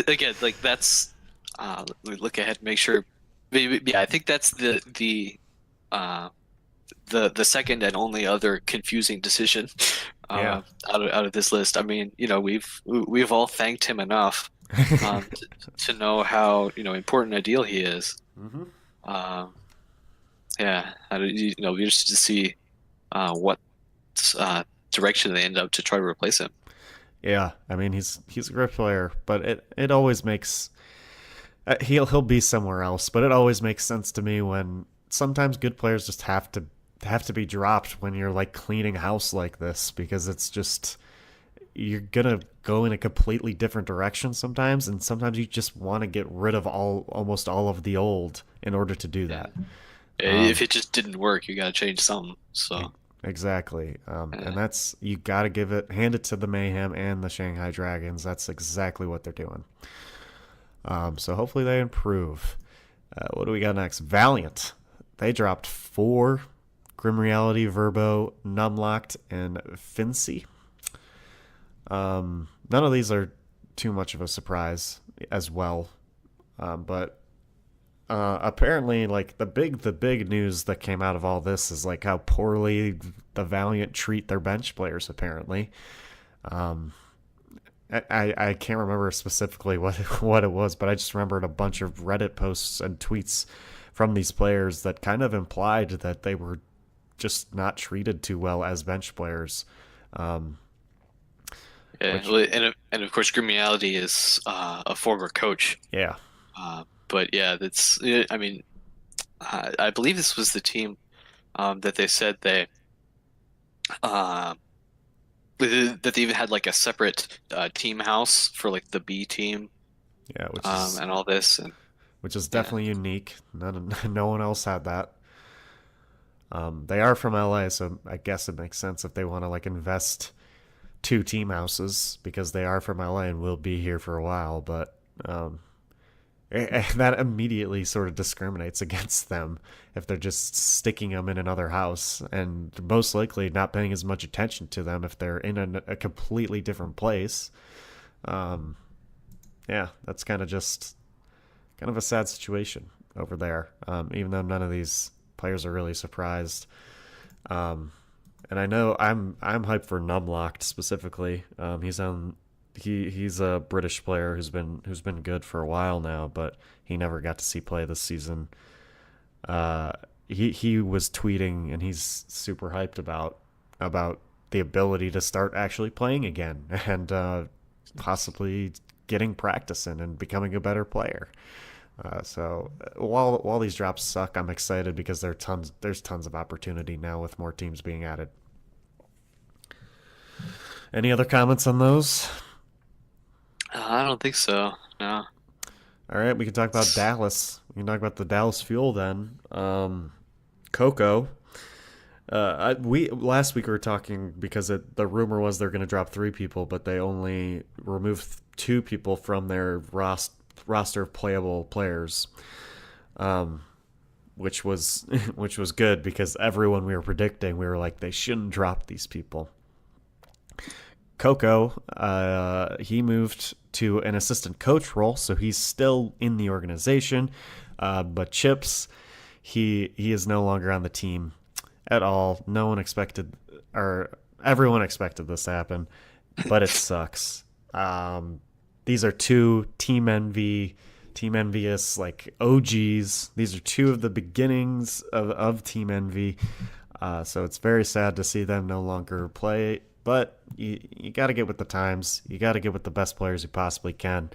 Again, like that's let me look ahead and make sure. Yeah, I think that's uh the second and only other confusing decision Yeah. out of this list. We've all thanked him enough um, to know how important a deal he is. Hmm. Um, yeah, we're interested to see what direction they end up to try to replace him. Yeah, he's a great player, but it always makes he'll be somewhere else. But it always makes sense to me when sometimes good players just have to be dropped when you're like cleaning house like this, because it's just you're gonna go in a completely different direction sometimes, and sometimes you just want to get rid of almost all of the old in order to do Yeah. that. If it just didn't work, you got to change something. So, Exactly. And yeah. that's you got to hand it to the Mayhem and the Shanghai Dragons. That's exactly what they're doing. So hopefully they improve. What do we got next? Valiant. They dropped 4: Grim Reality, Verbo, Numlocked, and Fincy. None of these are too much of a surprise as well. But apparently, like the big news that came out of all this is like how poorly the Valiant treat their bench players. Apparently, um, I can't remember specifically what it was, but I just remembered a bunch of Reddit posts and tweets from these players that kind of implied that they were just not treated too well as bench players. Um, Yeah, which well, and of course, Grim Reality is a former coach. Yeah, But yeah, I believe this was the team that they said uh, that they even had like a separate team house for like the B team yeah, and all this. And which is yeah, definitely unique. No one else had that. They are from LA, so I guess it makes sense if they want to like invest two team houses because they are from LA and will be here for a while, but that immediately sort of discriminates against them if they're just sticking them in another house and most likely not paying as much attention to them if they're in a completely different place. Um, yeah, that's kind of a sad situation over there. Even though none of these players are really surprised. And I know I'm hyped for Numlocked specifically. He's a British player who's been good for a while now, but he never got to see play this season. He was tweeting and he's super hyped about the ability to start actually playing again and possibly getting practice in and becoming a better player. So while these drops suck, I'm excited because there's tons of opportunity now with more teams being added. Any other comments on those? I don't think so. No. All right, we can talk about Dallas. We can talk about the Dallas Fuel then. Coco. We last week we were talking because the rumor was they're going to drop 3 people, but they only removed 2 people from their roster of playable players, which was which was good because everyone we were predicting, we were like they shouldn't drop these people. Coco, he moved to an assistant coach role, so he's still in the organization. But Chips, he is no longer on the team at all. No one expected, or everyone expected this to happen, but it sucks. These are 2 Team Envious like OGs. These are 2 of the beginnings of Team Envy. So it's very sad to see them no longer play. But you got to get with the times. You got to get with the best players you possibly can.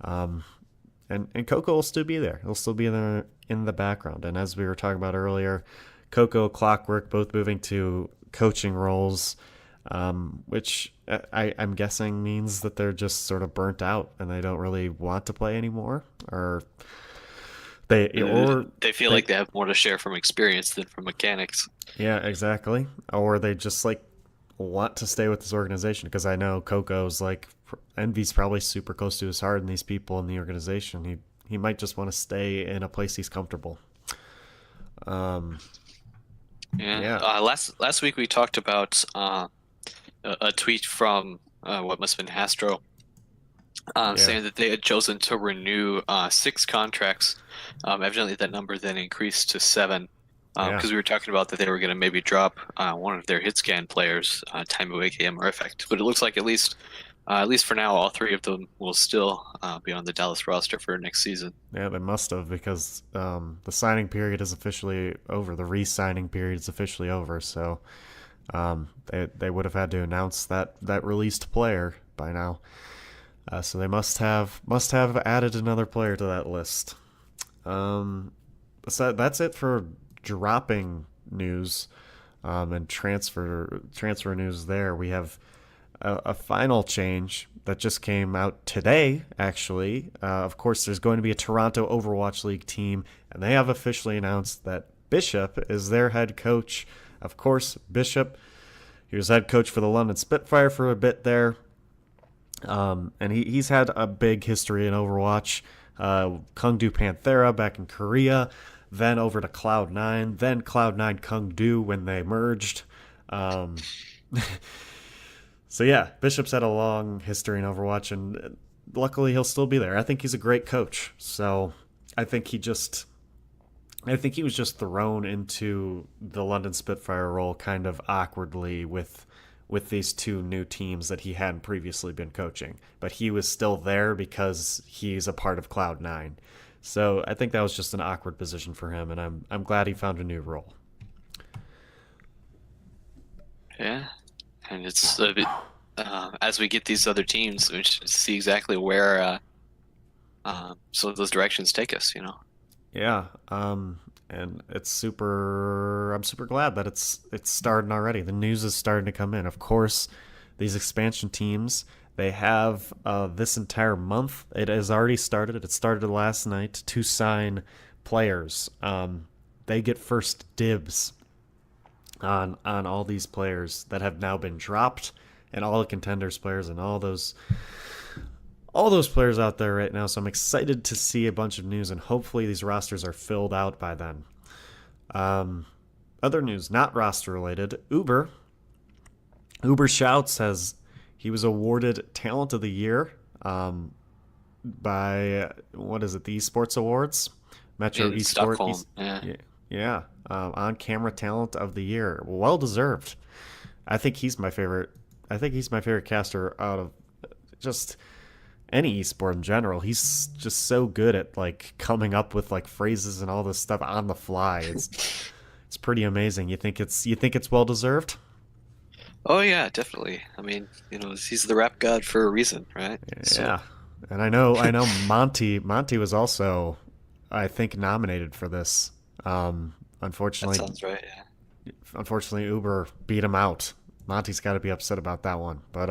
And Coco will still be there. He'll still be there in the background. And as we were talking about earlier, Coco, Clockwork, both moving to coaching roles, which I'm guessing means that they're just sort of burnt out and they don't really want to play anymore. Or they feel like they have more to share from experience than from mechanics. Yeah, exactly. Or they just like want to stay with this organization because I know Coco's like Envy's probably super close to his heart and these people in the organization. He might just want to stay in a place he's comfortable. Yeah. Last week we talked about a tweet from what must have been Hastro saying that they had chosen to renew 6 contracts. Evidently that number then increased to 7. Because we were talking about that they were going to maybe drop one of their hit scan players, Time Away KM or Effect. But it looks like at least for now, all 3 of them will still be on the Dallas roster for next season. Yeah, they must have because the signing period is officially over. The re-signing period is officially over. So they would have had to announce that released player by now. So they must have added another player to that list. So that's it for dropping news and transfer news there. We have a final change that just came out today, actually. Of course, there's going to be a Toronto Overwatch League team, and they have officially announced that Bishop is their head coach. Of course, Bishop, he was head coach for the London Spitfire for a bit there, and he's had a big history in Overwatch. Kungdu Panthera back in Korea, then over to Cloud9, then Cloud9 Kungdu when they merged. So yeah, Bishop's had a long history in Overwatch, and luckily he'll still be there. I think he's a great coach. So I think he was just thrown into the London Spitfire role kind of awkwardly with these 2 new teams that he hadn't previously been coaching. But he was still there because he's a part of Cloud9. So I think that was just an awkward position for him, and I'm glad he found a new role. Yeah, and it's a bit, as we get these other teams, we should see exactly where some of those directions take us. Yeah, and I'm super glad that it's starting already. The news is starting to come in. Of course, these expansion teams, they have this entire month. It has already started. It started last night to sign players. They get first dibs on all these players that have now been dropped and all the Contenders players and all those players out there right now. So I'm excited to see a bunch of news, and hopefully these rosters are filled out by then. Other news, not roster related. Uber Shouts he was awarded Talent of the Year by what is it, the Esports Awards, Metro In Esport, Stockholm. Yeah. yeah, on camera Talent of the Year, well deserved. I think he's my favorite. I think he's my favorite caster out of just any esport in general. He's just so good at like coming up with like phrases and all this stuff on the fly. It's pretty amazing. You think it's well deserved? Oh yeah, definitely. I mean, he's the rap god for a reason, right? So Yeah. And I know Monty was also, I think, nominated for this. that Unfortunately, sounds right. Yeah. Uber beat him out. Monty's got to be upset about that one. But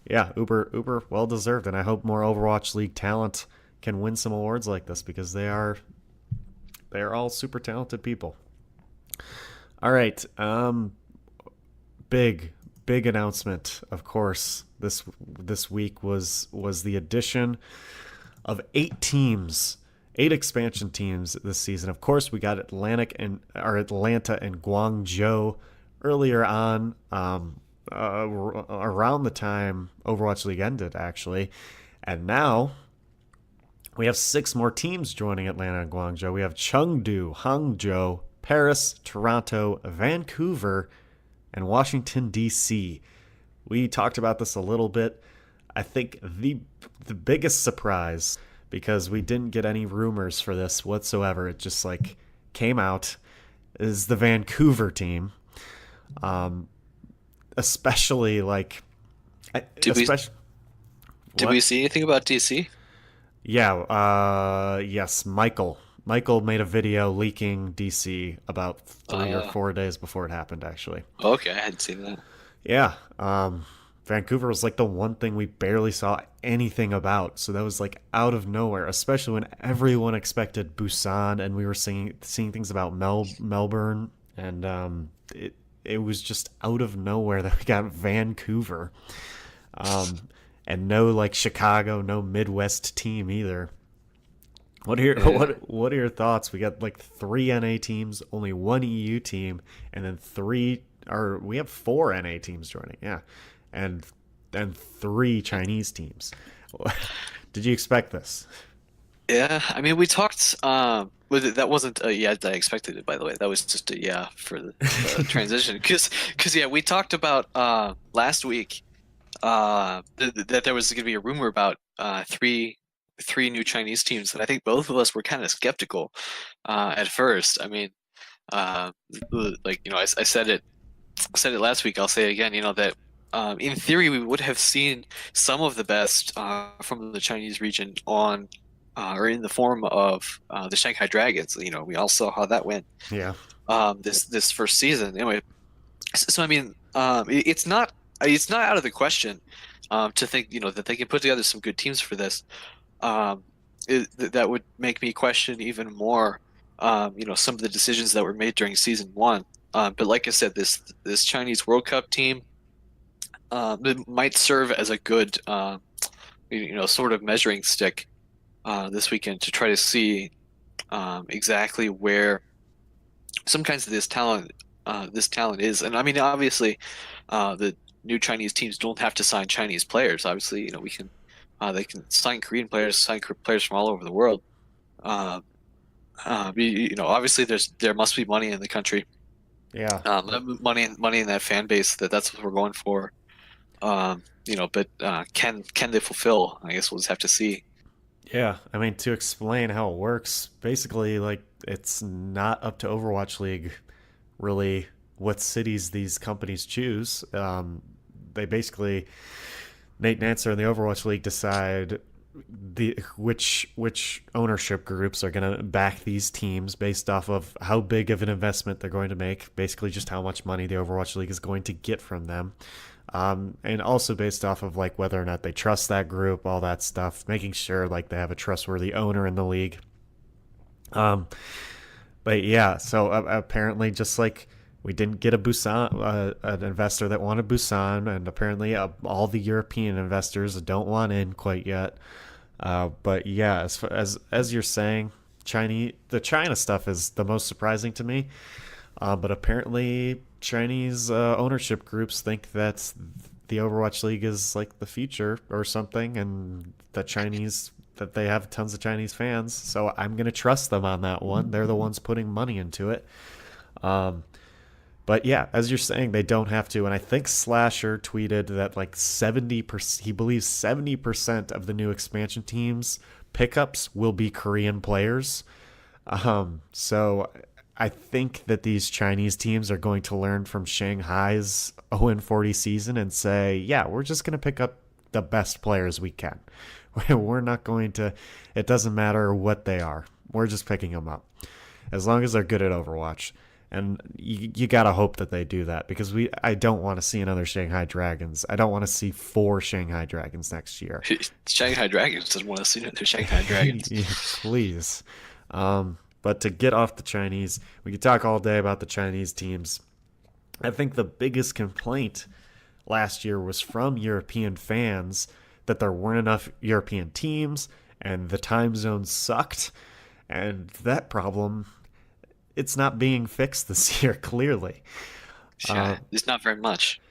yeah, Uber well deserved, and I hope more Overwatch League talent can win some awards like this because they are all super talented people. All right, big announcement, of course. This week was the addition of 8 expansion teams this season. Of course, we got Atlanta and Guangzhou earlier on, around the time Overwatch League ended, actually, and now we have 6 more teams joining Atlanta and Guangzhou. We have Chengdu, Hangzhou, Paris, Toronto, Vancouver, and Washington, D.C. We talked about this a little bit. I think the biggest surprise, because we didn't get any rumors for this whatsoever, it just like came out, is the Vancouver team. Especially like, Did especially did we see anything about DC? yeah, yes, Michael. Michael made a video leaking DC about 3 or 4 days before it happened, actually. Okay, I hadn't seen that. Yeah, Vancouver was like the one thing we barely saw anything about, so that was like out of nowhere, especially when everyone expected Busan, and we were seeing things about Melbourne, and it was just out of nowhere that we got Vancouver, and no like Chicago, no Midwest team either. What are your thoughts? We got like 3 NA teams, only 1 EU team, and then we have 4 NA teams joining. Yeah, and 3 Chinese teams. Did you expect this? Yeah, I mean, we talked. That wasn't a yeah that I expected it, by the way. That was just a yeah for the transition. Because yeah, we talked about last week that there was going to be a rumor about three new Chinese teams, and I think both of us were kind of skeptical at first. I mean, uh, like I said it last week. I'll say it again. That in theory we would have seen some of the best from the Chinese region on or in the form of the Shanghai Dragons. We all saw how that went Yeah, this first season. Anyway, so I mean, it's not out of the question to think that they can put together some good teams for this. Um, that would make me question even more, some of the decisions that were made during season one. But like I said, this Chinese World Cup team it might serve as a good, sort of measuring stick this weekend to try to see exactly where some kinds of this talent is. And I mean, obviously, the new Chinese teams don't have to sign Chinese players. Obviously, we can they can sign Korean players, players from all over the world. Uh, Obviously, there must be money in the country, yeah, money in that fan base. That's what we're going for. But can they fulfill? I guess we'll just have to see. yeah. I mean, to explain how it works, basically, like it's not up to Overwatch League really what cities these companies choose. They basically Nate Nancer and the Overwatch League decide which ownership groups are going to back these teams based off of how big of an investment they're going to make, basically just how much money the Overwatch League is going to get from them, and also based off of like whether or not they trust that group, all that stuff, making sure like they have a trustworthy owner in the league. But yeah, so apparently just like We didn't get a Busan, an investor that wanted Busan, and apparently all the European investors don't want in quite yet. But yeah, as you're saying, the China stuff is the most surprising to me. But apparently, Chinese ownership groups think that the Overwatch League is like the future or something, and that they have tons of Chinese fans. So I'm gonna trust them on that one. They're the ones putting money into it. Um, but yeah, as you're saying, they don't have to. And I think Slasher tweeted that like 70%, he believes 70% of the new expansion teams pickups will be Korean players. So I think that these Chinese teams are going to learn from Shanghai's 0-40 season and say, yeah, we're just going to pick up the best players we can. We're not going to, it doesn't matter what they are. We're just picking them up as long as they're good at Overwatch. And you got to hope that they do that because I don't want to see another Shanghai Dragons. I don't want to see 4 Shanghai Dragons next year. Shanghai Dragons doesn't want to see another Shanghai Dragons. Yeah, please. But to get off the Chinese, we could talk all day about the Chinese teams. I think the biggest complaint last year was from European fans that there weren't enough European teams and the time zones sucked. And that problem, it's not being fixed this year, clearly. Yeah, it's not very much.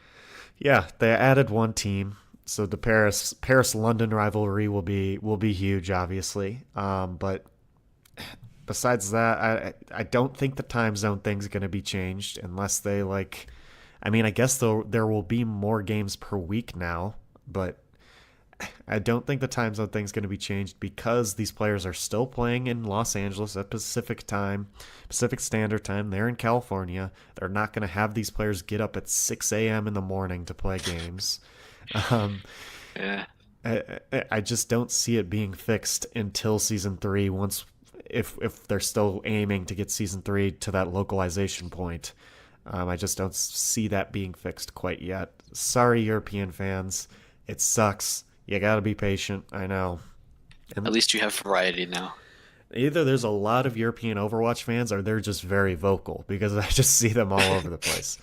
Yeah, they added one team. So the Paris London rivalry will be huge, obviously. But besides that, I don't think the time zone thing's going to be changed unless they like. I mean, I guess there will be more games per week now, but I don't think the time zone thing's going to be changed because these players are still playing in Los Angeles at Pacific Standard Time. They're in California. They're not going to have these players get up at 6 a.m. in the morning to play games. Yeah. I just don't see it being fixed until season 3. If they're still aiming to get season 3 to that localization point, I just don't see that being fixed quite yet. Sorry, European fans. It sucks. You gotta be patient. I know. And At least you have variety now. either there's a lot of European Overwatch fans or they're just very vocal because I just see them all over the place.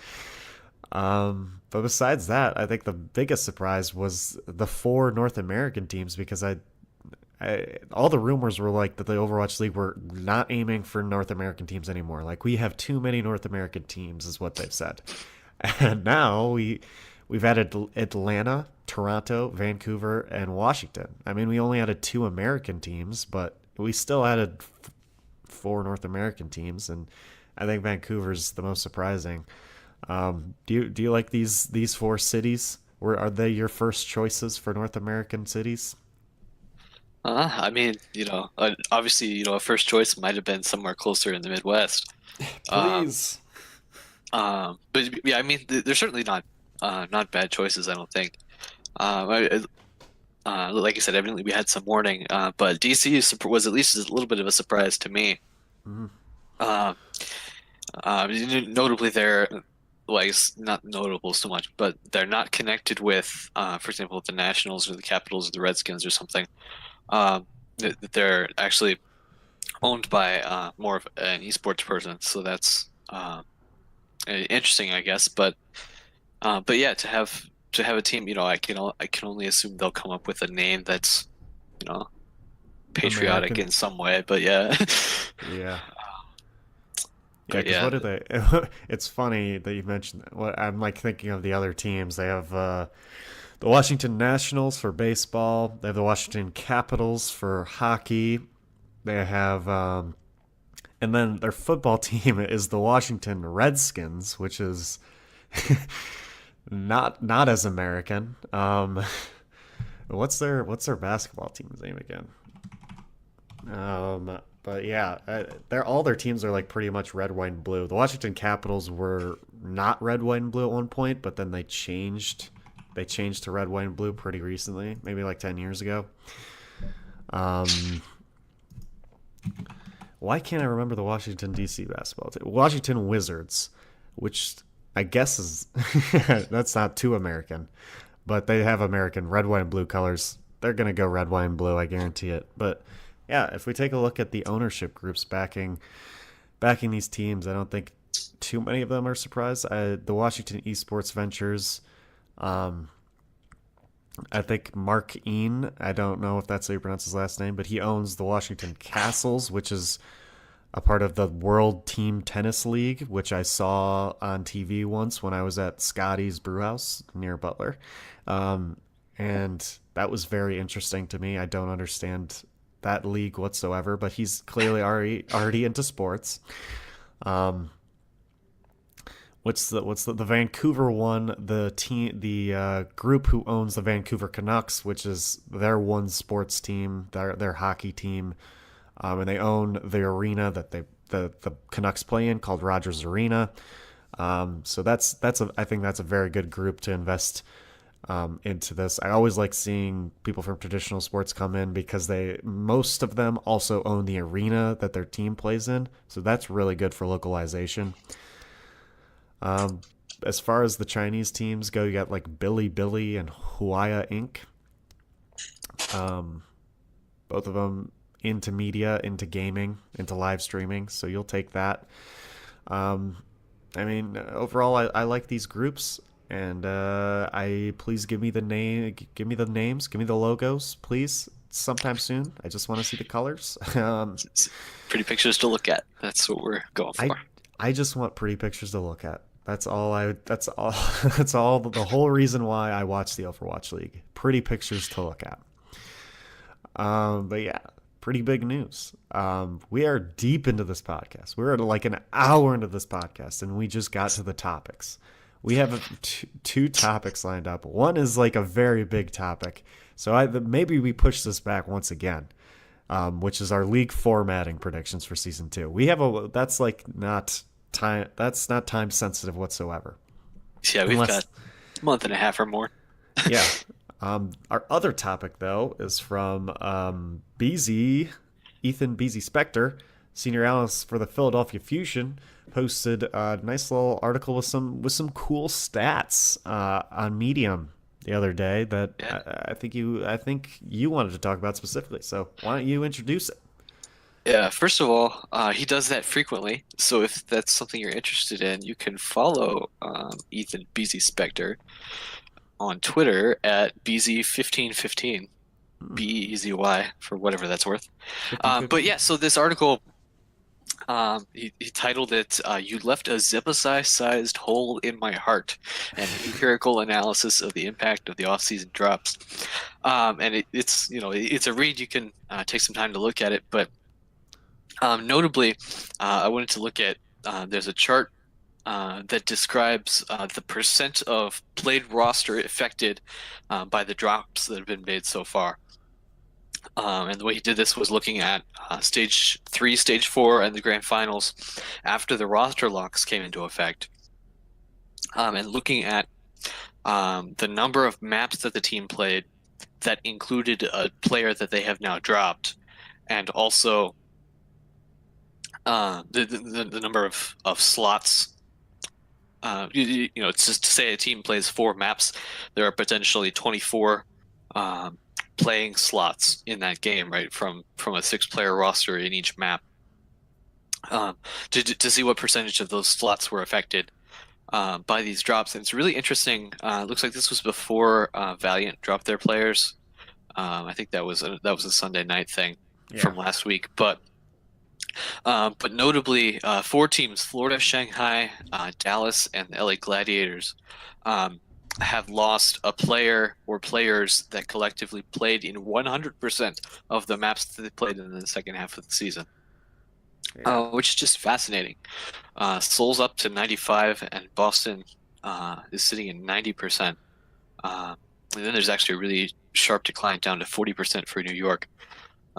But besides that, I think the biggest surprise was the 4 North American teams because all the rumors were like that the Overwatch League were not aiming for North American teams anymore. Like we have too many North American teams, is what they've said. And now we've added Atlanta, Toronto, Vancouver, and Washington. I mean, we only added 2 American teams, but we still added 4 North American teams, and I think Vancouver's the most surprising. Do you like these 4 cities? Are they your first choices for North American cities? I mean, obviously, a first choice might have been somewhere closer in the Midwest. Um, Please. but yeah, I mean, they're certainly not bad choices, I don't think. Like I said, evidently we had some warning, but DC was at least a little bit of a surprise to me. Mhm. Uh, Notably, they're like not notable so much, but they're not connected with, for example, the Nationals or the Capitals or the Redskins or something. They're actually owned by more of an esports person, so that's interesting, I guess. But yeah, to have a team, I can only assume they'll come up with a name that's, you know, patriotic American. in some way. But yeah, Yeah. Yeah, but because yeah, what do they? It's funny that you mentioned that. What I'm like thinking of the other teams. They have the Washington Nationals for baseball. They have the Washington Capitals for hockey. They have, and then their football team is the Washington Redskins, which is not as American. What's their basketball team's name again? But yeah, they're all their teams are like pretty much red, white, and blue. The Washington Capitals were not red, white, and blue at one point, but then they changed. They changed to red, white, and blue pretty recently, maybe like 10 years ago. Um, why can't I remember the Washington D.C. basketball team? Washington Wizards, which I guess is that's not too American, but they have American red, white, and blue colors. They're gonna go red, white, and blue. I guarantee it. But yeah, if we take a look at the ownership groups backing these teams, I don't think too many of them are surprised. The Washington Esports Ventures, um, I think Mark Ean, I don't know if that's how you pronounce his last name, but he owns the Washington Castles, which is a part of the World Team Tennis League, which I saw on TV once when I was at Scotty's Brewhouse near Butler. Um, and that was very interesting to me. I don't understand that league whatsoever, but he's clearly already into sports. Um, what's the Vancouver one? The group who owns the Vancouver Canucks, which is their one sports team, their hockey team, and they own the arena that the Canucks play in called Rogers Arena. So I think that's a very good group to invest into this. I always like seeing people from traditional sports come in because most of them also own the arena that their team plays in. So that's really good for localization. Um, as far as the Chinese teams go, you got like Billy and Huaya Inc. Um, both of them into media, into gaming, into live streaming. So you'll take that. Um, I mean, overall, I like these groups, and I please give me the names, give me the logos, please, sometime soon. I just want to see the colors. Pretty pictures to look at. That's what we're going I for. I just want pretty pictures to look at. That's all I. That's all. That's all. The whole reason why I watch the Overwatch League. Pretty pictures to look at. But yeah, pretty big news. We are deep into this podcast. We're at like an hour into this podcast, and we just got to the topics. We have two topics lined up. One is like a very big topic, so maybe we push this back once again, which is our league formatting predictions for season 2. We have that's like not time. That's not time sensitive whatsoever. Yeah, we've Unless, got a month and a half or more. yeah. Our other topic, though, is from Ethan Beezy Spector, senior analyst for the Philadelphia Fusion, posted a nice little article with some cool stats on Medium the other day that Yeah. I think you wanted to talk about specifically. So why don't you introduce it? Yeah, first of all, he does that frequently. So if that's something you're interested in, you can follow Ethan Beezy Spector on Twitter at BZ1515, Hmm, BEZY for whatever that's worth. But 15-15. yeah, so this article, he titled it "You Left a Zebasai-Sized Hole in My Heart: An Empirical Analysis of the Impact of the Off-Season Drops." And it's a read. You can take some time to look at it, but notably, I wanted to look at there's a chart that describes the percent of played roster affected by the drops that have been made so far. And the way he did this was looking at stage 3, stage 4, and the grand finals after the roster locks came into effect, and looking at the number of maps that the team played that included a player that they have now dropped, and also the number of slots. It's just to say a team plays 4 maps, there are potentially 24 playing slots in that game, right? From a 6-player roster in each map, to see what percentage of those slots were affected by these drops. And it's really interesting. It looks like this was before Valiant dropped their players. I think that was a Sunday night thing Yeah. from last week, but notably, 4 teams, Florida, Shanghai, Dallas, and the LA Gladiators, have lost a player or players that collectively played in 100% of the maps that they played in the second half of the season, Yeah. which is just fascinating. Seoul's up to 95, and Boston is sitting at 90%. And then there's actually a really sharp decline down to 40% for New York.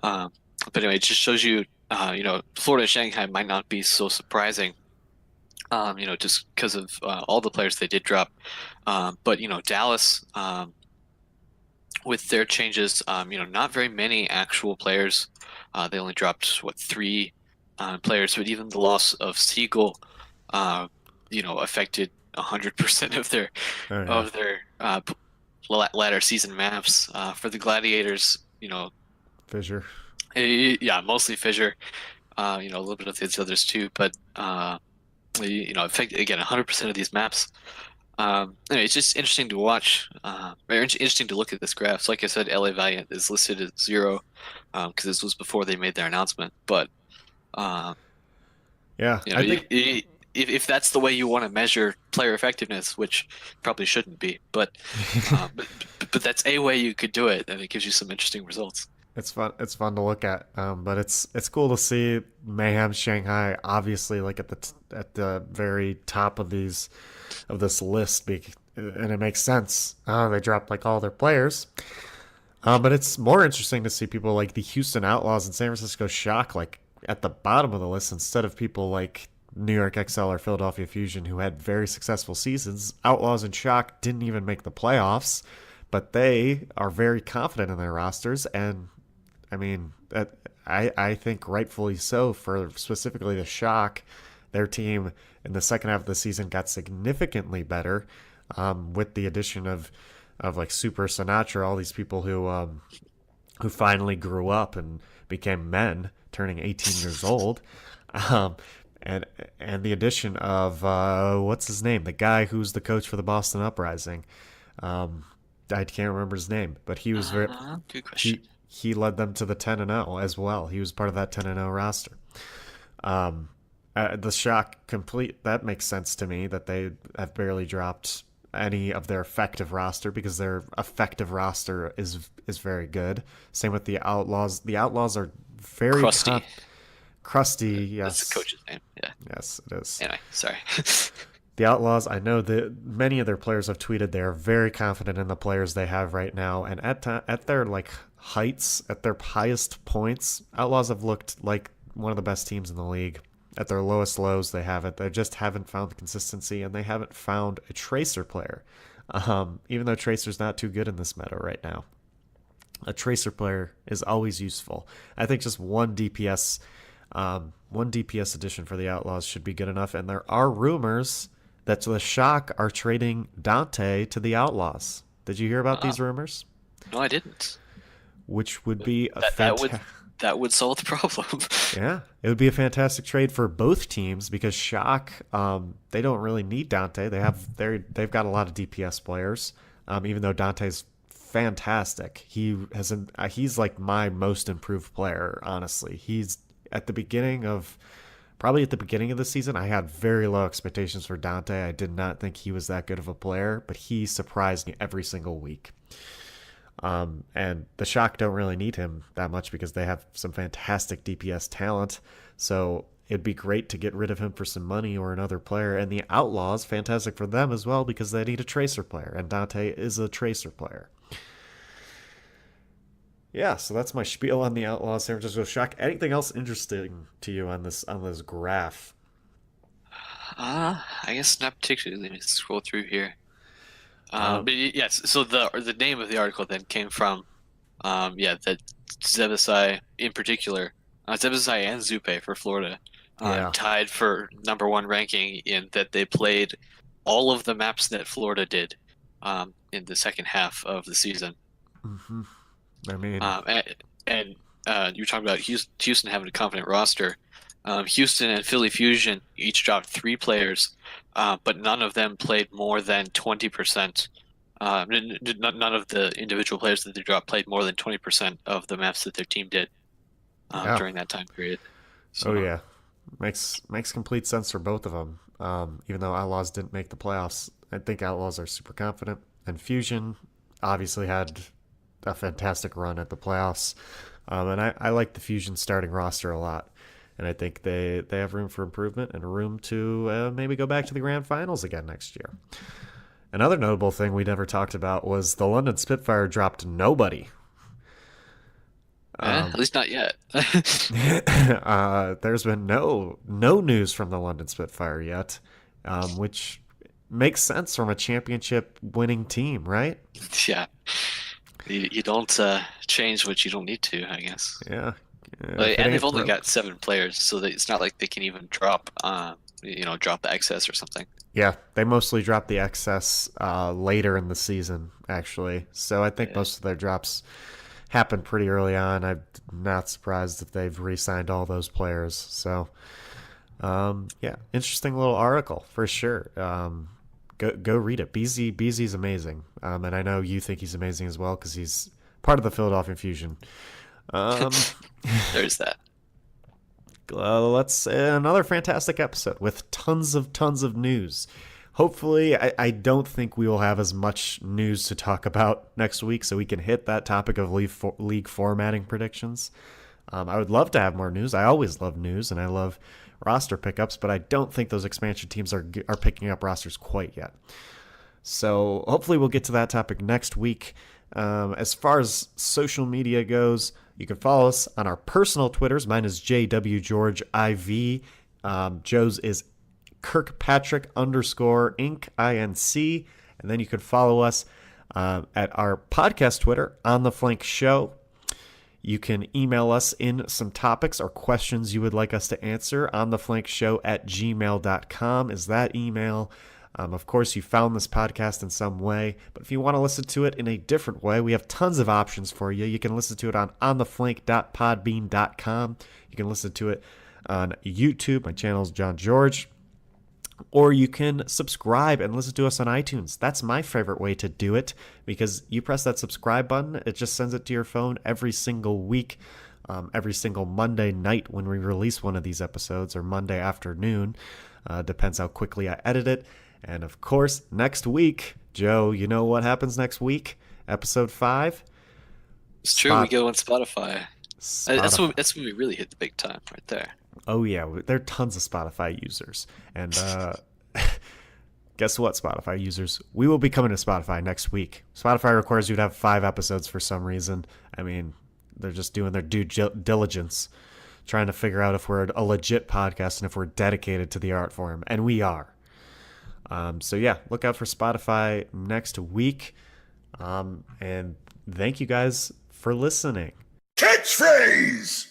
But anyway, it just shows you, Florida and Shanghai might not be so surprising, just because of all the players they did drop. But Dallas, with their changes, not very many actual players. They only dropped 3 players, but even the loss of Siegel, affected 100% of their Oh yeah. of their latter season maps. For the Gladiators, Fissure. yeah, mostly Fissure. A little bit of these others too, but affect again 100% of these maps. Anyway, it's just interesting to watch, very interesting to look at this graph. So like I said, LA Valiant is listed as 0, because this was before they made their announcement. But um, Yeah, you know, I think if that's the way you want to measure player effectiveness, which probably shouldn't be, uh, but but that's a way you could do it, and it gives you some interesting results. it's fun. It's fun to look at, but it's cool to see Mayhem Shanghai obviously like at the very top of this list, and it makes sense. They dropped like all their players, but it's more interesting to see people like the Houston Outlaws and San Francisco Shock like at the bottom of the list instead of people like New York XL or Philadelphia Fusion who had very successful seasons. Outlaws and Shock didn't even make the playoffs, but they are very confident in their rosters, and I mean, I think rightfully so for specifically the Shock. Their team in the second half of the season got significantly better, with the addition of like Super Sinatra, all these people who finally grew up and became men, turning 18 years old, um, and the addition of what's his name, the guy who's the coach for the Boston Uprising. Um, I can't remember his name, but he was very Good question. he led them to the 10-0 as well. He was part of that 10-0 roster. Um, the Shock complete that makes sense to me that they have barely dropped any of their effective roster because their effective roster is very good. Same with the Outlaws. The Outlaws are very Crusty. crusty. That's the Yes, coach's name. Yeah. yes, it is. Anyway, sorry. The Outlaws, I know that many of their players have tweeted they're very confident in the players they have right now, and at their like heights, at their highest points, Outlaws have looked like one of the best teams in the league. At their lowest lows, they haven't. They just haven't found the consistency, and they haven't found a Tracer player. Even though Tracer's not too good in this meta right now, a Tracer player is always useful. I think just one DPS addition for the Outlaws should be good enough, and there are rumors that the Shock are trading Dante to the Outlaws. Did you hear about Uh, these rumors? no, I didn't. Which would be a That would fantastic. solve the problem. Yeah, it would be a fantastic trade for both teams because Shock, they don't really need Dante. They've got a lot of DPS players. Even though Dante's fantastic, he's like my most improved player. Honestly, he's at the beginning of probably at the beginning of the season. I had very low expectations for Dante. I did not think he was that good of a player, but he surprised me every single week. And the Shock don't really need him that much because they have some fantastic DPS talent. So it'd be great to get rid of him for some money or another player. And the Outlaws, fantastic for them as well because they need a Tracer player, and Dante is a Tracer player. Yeah, so that's my spiel on the Outlaws, San Francisco Shock. Anything else interesting to you on this graph? I guess not particularly. Let me scroll through here. Um, Yes, so the name of the article then came from, yeah, that Zebasai in particular, Zebasai and Zupe for Florida, yeah. tied for #1 ranking in that they played all of the maps that Florida did, in the second half of the season. hmm I mean, Um, and, and you were talking about Houston having a confident roster. Houston and Philly Fusion each dropped 3 players, but none of them played more than 20%. None of the individual players that they dropped played more than 20% of the maps that their team did, yeah. during that time period. Oh So, yeah, makes complete sense for both of them. Even though Outlaws didn't make the playoffs, I think Outlaws are super confident, and Fusion obviously had a fantastic run at the playoffs. And I like the Fusion starting roster a lot, and I think they have room for improvement and room to maybe go back to the grand finals again next year. Another notable thing we never talked about was the London Spitfire dropped nobody. at least not yet. There's been no news from the London Spitfire yet, which makes sense from a championship winning team, right? Yeah, you don't change what you don't need to, I guess. Yeah. If Like, it and they've ain't only got broke. 7 players, so that it's not like they can even drop, drop the excess or something. Yeah, they mostly drop the excess later in the season, actually. So I think Yeah. most of their drops happen pretty early on. I'm not surprised if they've re-signed all those players. So Yeah, interesting little article for sure. Go read it. BZ's amazing, and I know you think he's amazing as well because he's part of the Philadelphia Fusion. Um, There's that. let's another fantastic episode with tons of news. Hopefully, I don't think we will have as much news to talk about next week, so we can hit that topic of league formatting predictions. I would love to have more news. I always love news, and I love roster pickups, but I don't think those expansion teams are picking up rosters quite yet. So hopefully we'll get to that topic next week. As far as social media goes, you can follow us on our personal Twitters. Mine is JWGeorgeIV. Joe's is Kirkpatrick _Inc. INC. And then you can follow us at our podcast Twitter, On the Flank Show. You can email us in some topics or questions you would like us to answer. ontheflankshow@gmail.com is that email. Of course, you found this podcast in some way, but if you want to listen to it in a different way, we have tons of options for you. You can listen to it on ontheflank.podbean.com. You can listen to it on YouTube. My channel is John George. Or you can subscribe and listen to us on iTunes. That's my favorite way to do it because you press that subscribe button. It just sends it to your phone every single week, every single Monday night when we release one of these episodes, or Monday afternoon. Depends how quickly I edit it. And of course, next week, Joe, you know what happens next week? Episode 5? It's true, we go on Spotify. Spotify. That's when we really hit the big time right there. Oh, yeah. There are tons of Spotify users. And guess what, Spotify users? We will be coming to Spotify next week. Spotify requires you to have 5 episodes for some reason. I mean, they're just doing their due diligence, trying to figure out if we're a legit podcast and if we're dedicated to the art form. And we are. So, yeah, look out for Spotify next week. And thank you guys for listening. Catchphrase!